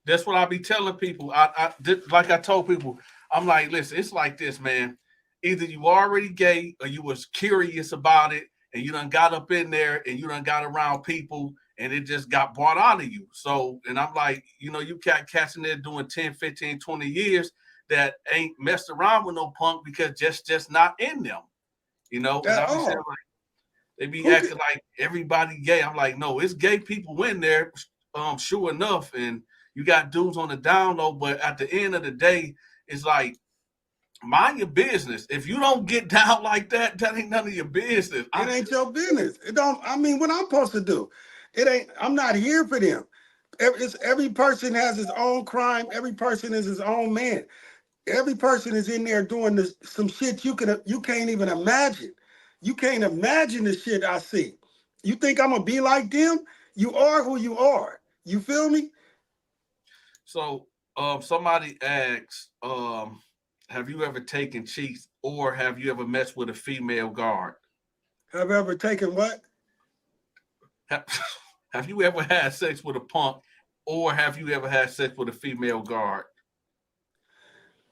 Speaker 1: That's what I be telling people. Like I told people, I'm like, listen, it's like this, man. Either you already gay or you was curious about it and you done got up in there and you done got around people and it just got brought out of you. So, and I'm like, you got cats in there doing 10, 15, 20 years that ain't messed around with no punk because just not in them, and
Speaker 2: At
Speaker 1: I be saying
Speaker 2: all.
Speaker 1: like they be
Speaker 2: Who can,
Speaker 1: acting like everybody gay. I'm like, no, it's gay people in there, sure enough, and you got dudes on the down low, but at the end of the day, it's like mind your business. If you don't get down like that, that ain't none of your business.
Speaker 2: it ain't your business. It don't. I mean, what I'm supposed to do? It ain't. I'm not here for them. Every person has his own crime. Every person is his own man. Every person is in there doing some shit you can't even imagine. You can't imagine the shit I see. You think I'm gonna be like them? You are who you are. You feel me?
Speaker 1: So, somebody asks, have you ever taken cheeks or have you ever messed with a female guard?
Speaker 2: Have I ever taken what?
Speaker 1: Have, have you ever had sex with a punk or have you ever had sex with a female guard?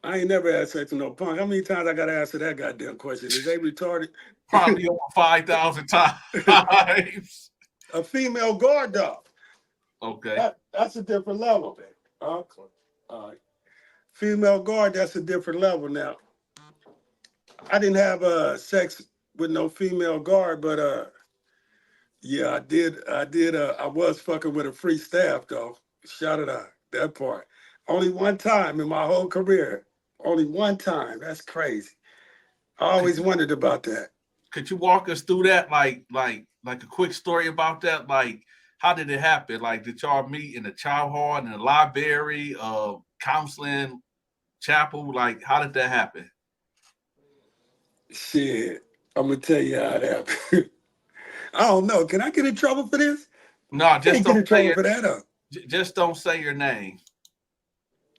Speaker 2: I ain't never had sex with no punk. How many times I gotta answer that goddamn question? Is they retarded?
Speaker 1: Probably over 5,000 times.
Speaker 2: A female guard dog.
Speaker 1: Okay.
Speaker 2: That's a different level, man. All right. Female guard, that's a different level now. I didn't have sex with no female guard, but yeah, I did I was fucking with a free staff though. Shout it out. That part. Only one time in my whole career. Only one time. That's crazy. I
Speaker 1: Could
Speaker 2: always wondered about that.
Speaker 1: could you walk us through that? Like a quick story about that? Like how did it happen? Like did y'all meet in the child hall, in the library, counseling, chapel? Like how did that happen?
Speaker 2: Shit. I'm gonna tell you how it happened. I don't know. Can I get in trouble for this?
Speaker 1: No,
Speaker 2: Can't get in trouble for that, huh?
Speaker 1: just don't say your name.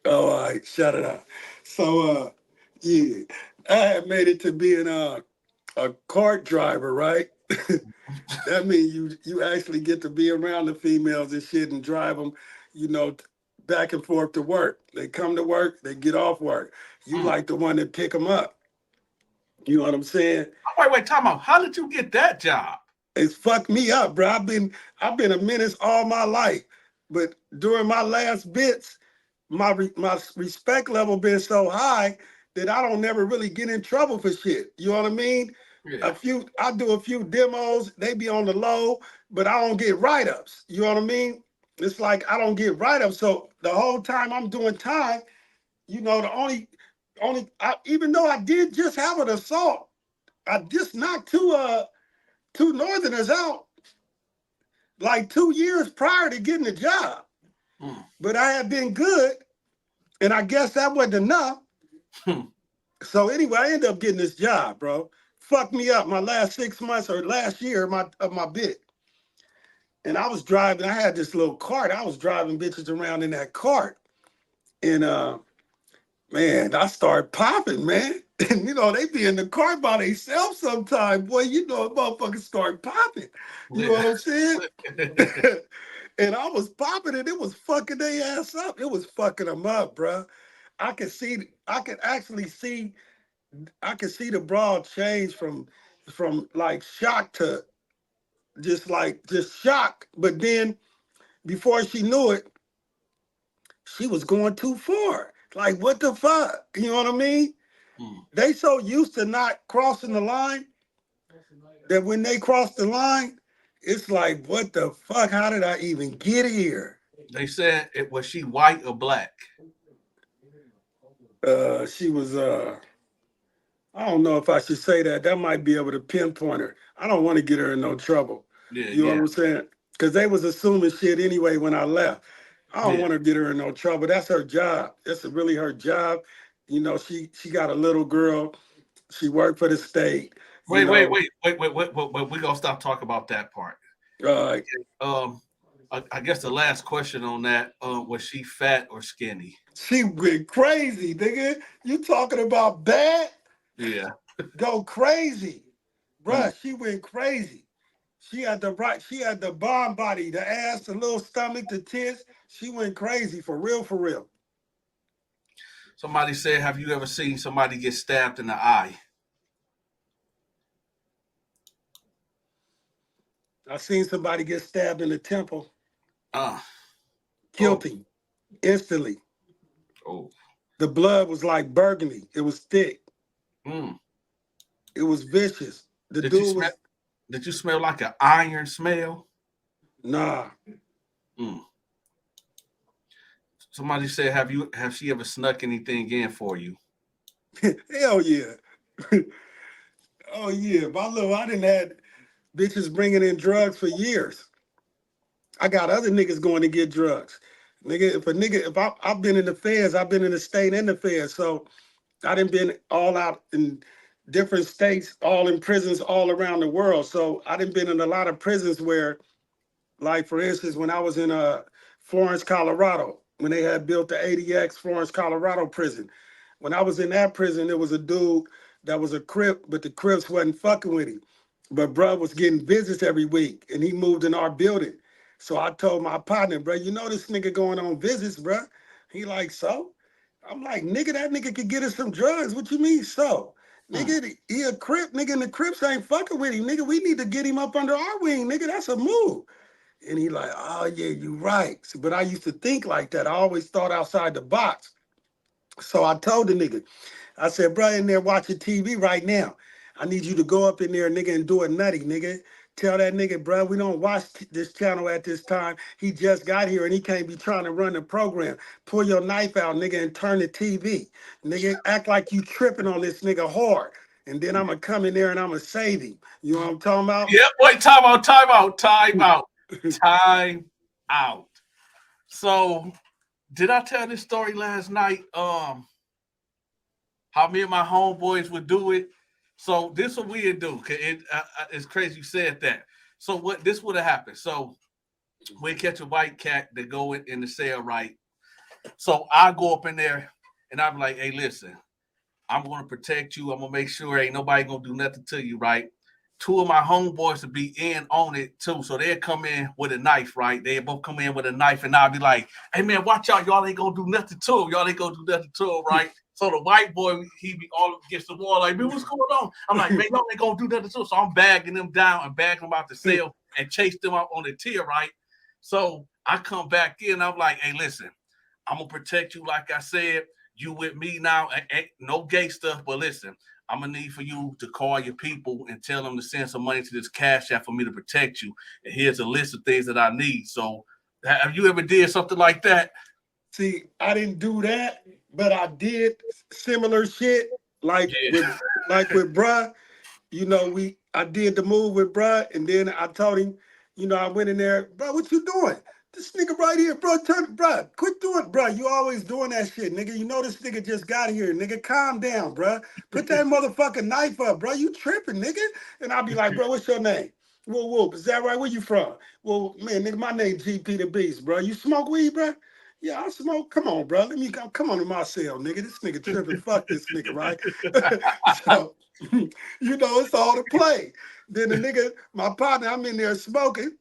Speaker 2: Oh, all right, shut it out. So, yeah, I had made it to being a cart driver, right? That means you actually get to be around the females and shit and drive them, you know, back and forth to work. They come to work, they get off work. You
Speaker 1: Mm.
Speaker 2: like the one that pick them up. You know what I'm saying?
Speaker 1: Wait, time out. How did you get that job?
Speaker 2: It's fucked me up, bro. I've been a menace all my life, but during my last bits, my respect level been so high that I don't never really get in trouble for shit. You know what I mean?
Speaker 1: Yeah.
Speaker 2: I do a few demos, they be on the low, but I don't get write-ups. You know what I mean? It's like I don't get write-ups. So the whole time I'm doing time, the even though I did just have an assault, I just knocked two northerners out like 2 years prior to getting the job.
Speaker 1: Mm.
Speaker 2: But I had been good, and I guess that wasn't enough. So anyway, I ended up getting this job, bro. Fucked me up my last 6 months or last year of my bit. And I was driving, I had this little cart. I was driving bitches around in that cart. And man, I started popping, man. And they be in the car by themselves sometimes. Boy, motherfuckers start popping. You know
Speaker 1: Yeah.
Speaker 2: what I'm saying? And I was popping it. It was fucking their ass up. It was fucking them up, bro. I could actually see, I could see the broad change from like shock to just shock. But then before she knew it, she was going too far. Like, what the fuck? You know what I mean?
Speaker 1: Mm.
Speaker 2: They so used to not crossing the line that when they cross the line, it's like, what the fuck? How did I even get here?
Speaker 1: They said it was she white or black.
Speaker 2: She was I don't know if I should say that. That might be able to pinpoint her. I don't want to get her in no trouble.
Speaker 1: Yeah,
Speaker 2: You know what
Speaker 1: yeah,
Speaker 2: I'm saying? Because they was assuming shit anyway when I left. I don't
Speaker 1: yeah.
Speaker 2: want to get her in no trouble. That's her job. That's really her job. She got a little girl. She worked for the state. You know,
Speaker 1: Wait. We gonna stop talking about that part.
Speaker 2: uh,
Speaker 1: Um, I guess the last question on that was she fat or skinny?
Speaker 2: she went crazy, nigga. You talking about bad?
Speaker 1: Yeah.
Speaker 2: Go crazy,
Speaker 1: Mm.
Speaker 2: bruh. She went crazy. She had the bomb body, the ass, the little stomach, the tits. She went crazy for real, for real.
Speaker 1: Somebody said, have you ever seen somebody get stabbed in the eye?
Speaker 2: I seen somebody get stabbed in the temple,
Speaker 1: Uh,
Speaker 2: killed
Speaker 1: oh,
Speaker 2: him instantly.
Speaker 1: oh.
Speaker 2: The blood was like burgundy. It was thick.
Speaker 1: Mm.
Speaker 2: It was vicious. The
Speaker 1: Did you
Speaker 2: dude
Speaker 1: smell?
Speaker 2: was
Speaker 1: Did you smell like an iron smell?
Speaker 2: nah.
Speaker 1: Mm. Somebody said, have she ever snuck anything in for you?
Speaker 2: Hell yeah. Oh yeah. I didn't had bitches bringing in drugs for years. I got other niggas going to get drugs. Nigga, I've been in the feds, I've been in the state and the feds. So I done been all out in different states, all in prisons all around the world. So I done been in a lot of prisons where, like for instance, when I was in Florence, Colorado, when they had built the ADX Florence, Colorado prison. When I was in that prison, there was a dude that was a Crip, but the Crips wasn't fucking with him. But bruh was getting visits every week, and he moved in our building. So I told my partner, bro, you know this nigga going on visits, bruh. He like, so? I'm like, nigga, that nigga could get us some drugs. What you mean, so?
Speaker 1: Mm.
Speaker 2: Nigga, he a Crip, nigga, and the Crips ain't fucking with him. Nigga, we need to get him up under our wing, nigga. That's a move. And he like, oh yeah, you right. But I used to think like that. I always thought outside the box. So I told the nigga, I said, bro, in there watching TV right now. I need you to go up in there, nigga, and do a nutty, nigga. Tell that nigga, bro, we don't watch this channel at this time. He just got here and he can't be trying to run the program. Pull your knife out, nigga, and turn the TV. Nigga, act like you tripping on this nigga hard. And then I'm going to come in there and I'm going to save him. You know what I'm talking about?
Speaker 1: Yep. Wait. Time out. Time out. Time out. Time out. So, did I tell this story last night? How me and my homeboys would do it. So this what we'd do. It's crazy you said that. So what this would have happened. So we catch a white cat that go in the cell, right? So I go up in there and I'm like, hey, listen, I'm gonna protect you. I'm gonna make sure ain't nobody gonna do nothing to you, right? Two of my homeboys would be in on it too. So they'd come in with a knife, right? They both come in with a knife, and I'll be like, hey man, watch out, y'all ain't gonna do nothing to him. Y'all ain't gonna do nothing to him, right? So the white boy, he be all against the wall, like, man, what's going on? I'm like, man, y'all ain't gonna do nothing to him. So I'm bagging them down and bagging them out the cell and chase them out on the tier, right? So I come back in, I'm like, hey, listen, I'm gonna protect you, like I said. You with me now, ain't no gay stuff, but listen, I'm gonna need for you to call your people and tell them to send some money to this cash app for me to protect you. And here's a list of things that I need. So, have you ever did something like that?
Speaker 2: See, I didn't do that, but I did similar shit
Speaker 1: Yeah.
Speaker 2: like with bruh. You know, I did the move with bruh, and then I told him, you know, I went in there, bro, what you doing? This nigga right here, bro, quit doing, bro. You always doing that shit, nigga. You know this nigga just got here, nigga. Calm down, bro. Put that motherfucking knife up, bro. You tripping, nigga? And I'll be like, bro, what's your name? Whoop whoop. Is that right? Where you from? Well, man, nigga, my name GP the Beast, bro. You smoke weed, bro? Yeah, I smoke. Come on, bro. Let me come on to my cell, nigga. This nigga tripping. Fuck this nigga, right? So you know, it's all to play. Then the nigga, my partner, I'm in there smoking.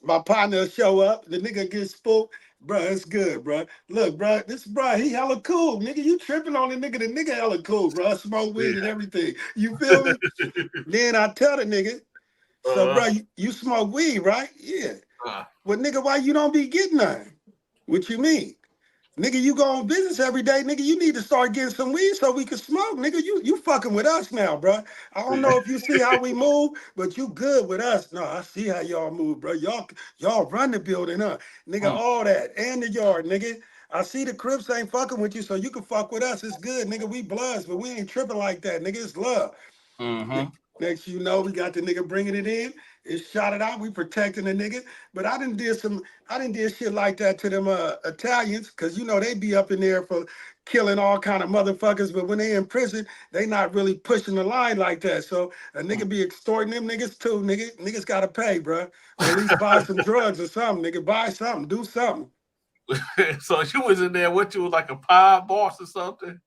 Speaker 2: My partner will show up. The nigga gets spooked. Bro, it's good, bro. Look, bro, he hella cool. Nigga, you tripping on the nigga. The nigga hella cool, bro. Smoke weed and everything. You feel me? Then I tell the nigga, so,
Speaker 1: uh,
Speaker 2: bro, you smoke weed, right? Yeah.
Speaker 1: uh,
Speaker 2: Well, nigga, why you don't be getting none? What you mean? Nigga, you go on business every day, nigga. You need to start getting some weed so we can smoke, nigga. You fucking with us now, bro. I don't know if you see how we move, but you good with us. No, I see how y'all move, bro. Y'all run the building, huh? Nigga,
Speaker 1: mm,
Speaker 2: all that and the yard, nigga. I see the Crips ain't fucking with you, so you can fuck with us. It's good, nigga. We bloods, but we ain't tripping like that, nigga. It's love.
Speaker 1: mm-hmm.
Speaker 2: Next you know, we got the nigga bringing it in. It shot it out. We protecting the nigga. But I didn't did shit like that to them Italians, because you know they be up in there for killing all kind of motherfuckers. But when they in prison, they not really pushing the line like that. So a nigga be extorting them niggas too, nigga. Niggas gotta pay, bro. Or at least buy some drugs or something, nigga. Buy something, do something.
Speaker 1: So you was in there, what you was like a pie boss or something?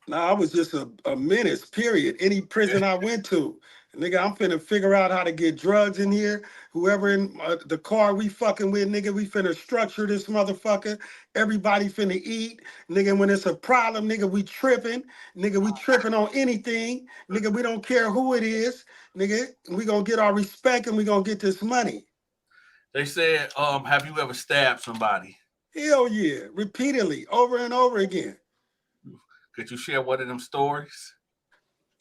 Speaker 2: Nah, I was just a menace, period. Any prison I went to. Nigga, I'm finna figure out how to get drugs in here. Whoever in the car we fucking with, nigga, we finna structure this motherfucker. Everybody finna eat. Nigga, when it's a problem, nigga, we tripping. Nigga, we tripping on anything. Nigga, we don't care who it is. Nigga, we gonna get our respect and we gonna get this money.
Speaker 1: They said, have you ever stabbed somebody?
Speaker 2: Hell yeah. Repeatedly, over and over again.
Speaker 1: Could you share one of them stories?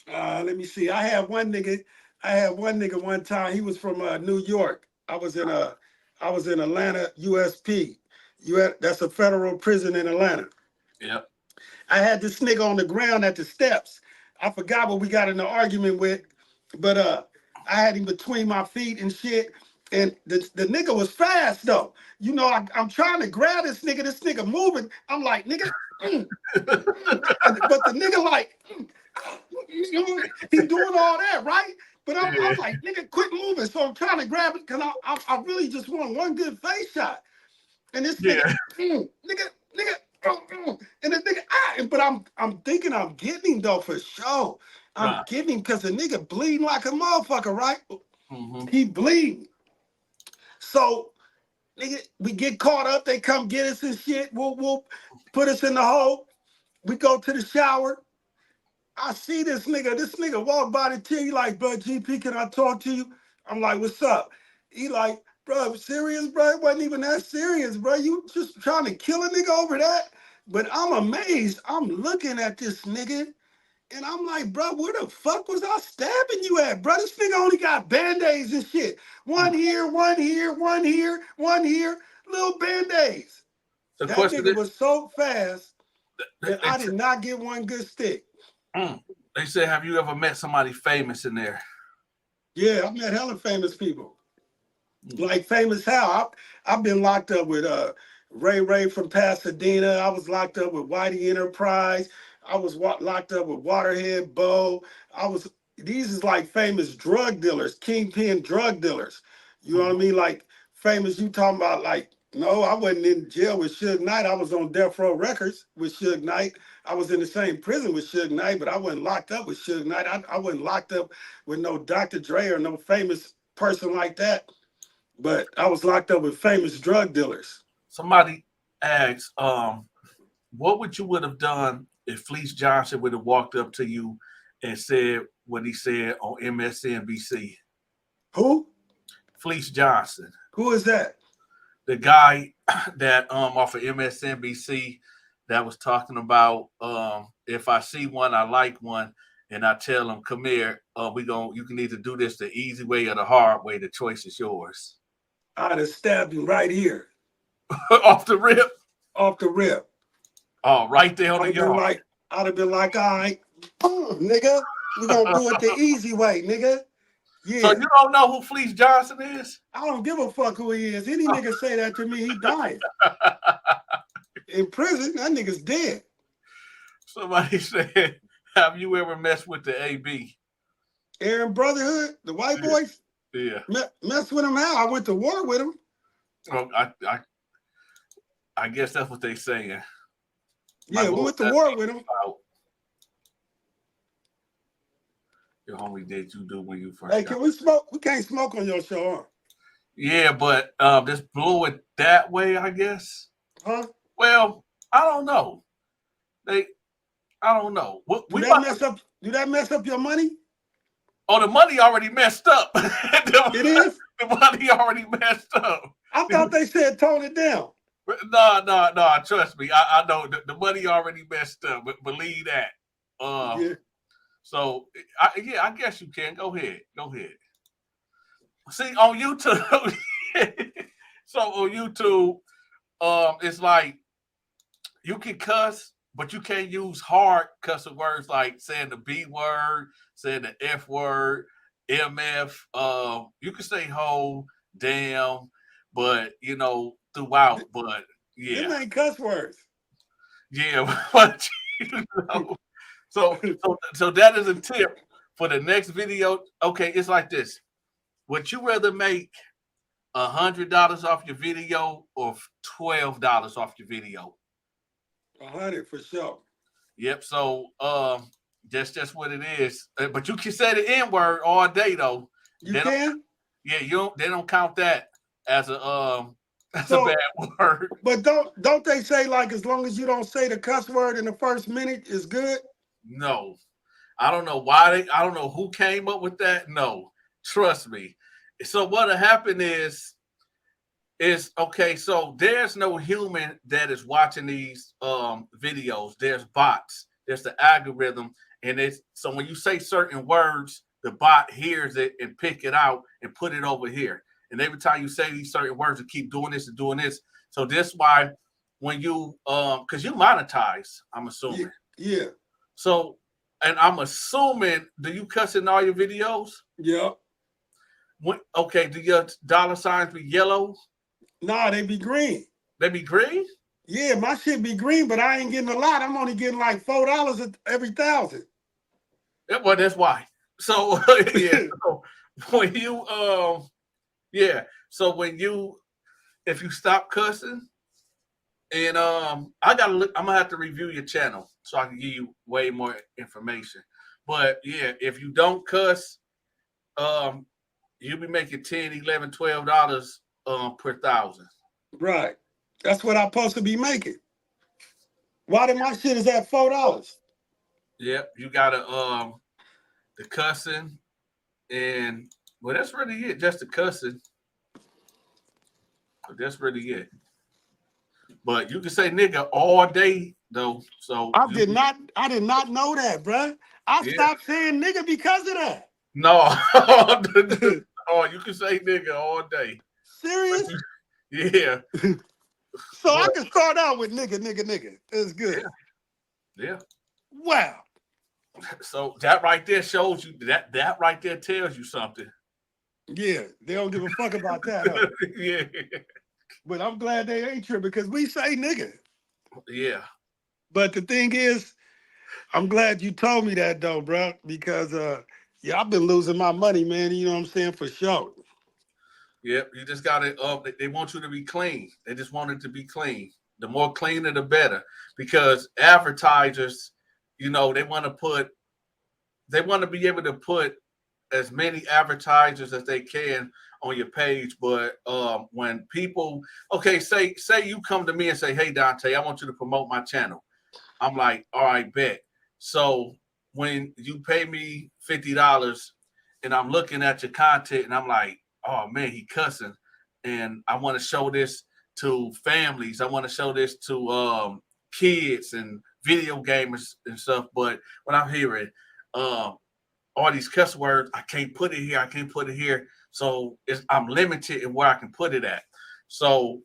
Speaker 2: Let me see. I had one nigga one time. He was from New York. I was in Atlanta, USP. That's a federal prison in Atlanta.
Speaker 1: Yep.
Speaker 2: I had this nigga on the ground at the steps. I forgot what we got in the argument with, but I had him between my feet and shit. And the nigga was fast though. You know, I'm trying to grab this nigga moving. I'm like, nigga, but the nigga like, he doing all that, right? But I'm like, nigga, quit moving. So I'm trying to grab it because I really just want one good face shot. And this nigga,
Speaker 1: Yeah.
Speaker 2: and the nigga, but I'm thinking I'm getting him though for sure. I'm
Speaker 1: Right.
Speaker 2: getting him because the nigga bleeding like a motherfucker, right?
Speaker 1: Mm-hmm.
Speaker 2: He bleeding. So nigga, we get caught up. They come get us and shit. We'll put us in the hole. We go to the shower. I see this nigga. This nigga walk by the TV like, bro, GP, can I talk to you? I'm like, what's up? He like, bro, serious, bro? It wasn't even that serious, bro. You just trying to kill a nigga over that? But I'm amazed. I'm looking at this nigga, and I'm like, bro, where the fuck was I stabbing you at, bro? This nigga only got band-aids and shit. One here, one here, one here, one here, little band-aids.
Speaker 1: The
Speaker 2: That
Speaker 1: question
Speaker 2: nigga
Speaker 1: is,
Speaker 2: was so fast that
Speaker 1: they,
Speaker 2: I did not get one good stick.
Speaker 1: they said, have you ever met somebody famous in there?
Speaker 2: Yeah, I've met hella famous people. Like famous how? I've been locked up with Ray from Pasadena. I was locked up with Whitey Enterprise. I was locked up with Waterhead Bo. These is like famous drug dealers, kingpin drug dealers. You know what I mean? Like famous, you talking about like, no, I wasn't in jail with Suge Knight. I was on Death Row Records with Suge Knight. I was in the same prison with Suge Knight, but I wasn't locked up with Suge Knight. I wasn't locked up with no Dr. Dre or no famous person like that. But I was locked up with famous drug dealers.
Speaker 1: Somebody asked, what would have done if Fleece Johnson would have walked up to you and said what he said on MSNBC?
Speaker 2: Who?
Speaker 1: Fleece Johnson,
Speaker 2: Who is that?
Speaker 1: the guy that off of MSNBC that was talking about if I see one, I like one, and I tell him, come here, you can either do this the easy way or the hard way. The choice is yours.
Speaker 2: I'd have stabbed him right here,
Speaker 1: Off the rip.
Speaker 2: off the rip.
Speaker 1: Oh, right there on
Speaker 2: I'd
Speaker 1: the
Speaker 2: have been
Speaker 1: yard.
Speaker 2: like, all right, nigga, we gonna do it the easy way, nigga.
Speaker 1: So
Speaker 2: Yeah,
Speaker 1: you don't know who Fleece Johnson is?
Speaker 2: I don't give a fuck who he is. Any nigga say that to me, he dying. In prison, that nigga's dead.
Speaker 1: Somebody said, have you ever messed with the AB?
Speaker 2: Aaron Brotherhood, the white boys,
Speaker 1: Yeah.
Speaker 2: mess with him how? I went to war with him.
Speaker 1: Well, I guess that's what they saying.
Speaker 2: Yeah, we went to war with him.
Speaker 1: Your homie did you do when you first
Speaker 2: Hey, can we smoke? We can't smoke on your show, huh?
Speaker 1: Yeah, but just blew it that way, I guess.
Speaker 2: Huh?
Speaker 1: Well, I don't know. I don't know.
Speaker 2: Do that mess up your money?
Speaker 1: Oh, the money already messed up.
Speaker 2: It is?
Speaker 1: The money already messed up.
Speaker 2: I thought they said tone it down.
Speaker 1: No. Trust me. I know the money already messed up. But believe that.
Speaker 2: Yeah.
Speaker 1: So, I guess you can. Go ahead. See, on YouTube. So, on YouTube, it's like you can cuss, but you can't use hard cussing words like saying the B word, saying the F word, MF. You can say ho, damn, but throughout. But yeah,
Speaker 2: Them ain't cuss words.
Speaker 1: yeah. But so that is a tip for the next video. Okay, it's like this. Would you rather make $100 off your video or $12 off your video?
Speaker 2: 100 for sure.
Speaker 1: Yep. So Just what it is. But you can say the N word all day though.
Speaker 2: You can?
Speaker 1: Yeah, you don't. They don't count that as a as a bad
Speaker 2: So,
Speaker 1: word.
Speaker 2: but don't they say like as long as you don't say the cuss word in the first minute is good?
Speaker 1: No, I don't know why I don't know who came up with that. No, trust me. So what happened is okay. So there's no human that is watching these videos. There's bots. There's the algorithm, and it's so when you say certain words, the bot hears it and pick it out and put it over here. And every time you say these certain words, you keep doing this and doing this. So this why when you because you monetize, I'm assuming.
Speaker 2: Yeah.
Speaker 1: So and I'm assuming, do you cuss in all your videos?
Speaker 2: Yeah.
Speaker 1: Okay, do your dollar signs be yellow?
Speaker 2: Nah, they be green.
Speaker 1: They be green?
Speaker 2: Yeah, my shit be green, but I ain't getting a lot. I'm only getting like $4 every 1,000.
Speaker 1: Yeah, well, that's why. So yeah, so when you yeah, so when you if you stop cussing and I gotta look, I'm gonna have to review your channel so I can give you way more information. But yeah, if you don't cuss, um you'll be making 10, 11, $12 per 1,000.
Speaker 2: Right. That's what I'm supposed to be making. Why did my shit is at $4?
Speaker 1: Yep, you gotta the cussing and well that's really it, just the cussing. But that's really it. But you can say nigga all day though. So
Speaker 2: I
Speaker 1: you
Speaker 2: did not know that, bruh. I
Speaker 1: yeah.
Speaker 2: stopped saying nigga because of that.
Speaker 1: No. Oh, you can say nigga all day.
Speaker 2: Serious?
Speaker 1: Yeah.
Speaker 2: So I
Speaker 1: But
Speaker 2: can start out with nigga, nigga, nigga. It's good.
Speaker 1: yeah.
Speaker 2: Wow.
Speaker 1: So that right there shows you that right there tells you something.
Speaker 2: Yeah, they don't give a fuck about that, huh?
Speaker 1: Yeah.
Speaker 2: But I'm glad they ain't tripping because we say nigga.
Speaker 1: Yeah.
Speaker 2: But the thing is, I'm glad you told me that though, bro, because yeah, I've been losing my money, man. You know what I'm saying? For sure.
Speaker 1: Yep. You just gotta they want you to be clean. They just want it to be clean. The more cleaner the better. Because advertisers, you know, they want to be able to put as many advertisers as they can on your page. But when people, okay, say you come to me and say, "Hey Dante, I want you to promote my channel." I'm like, "All right, bet." So when you pay me $50 and I'm looking at your content and I'm like, "Oh man, he cussing," and I want to show this to families. I want to show this to kids and video gamers and stuff. But when I'm hearing um, all these cuss words, I can't put it here. I can't put it here. So I'm limited in where I can put it at. So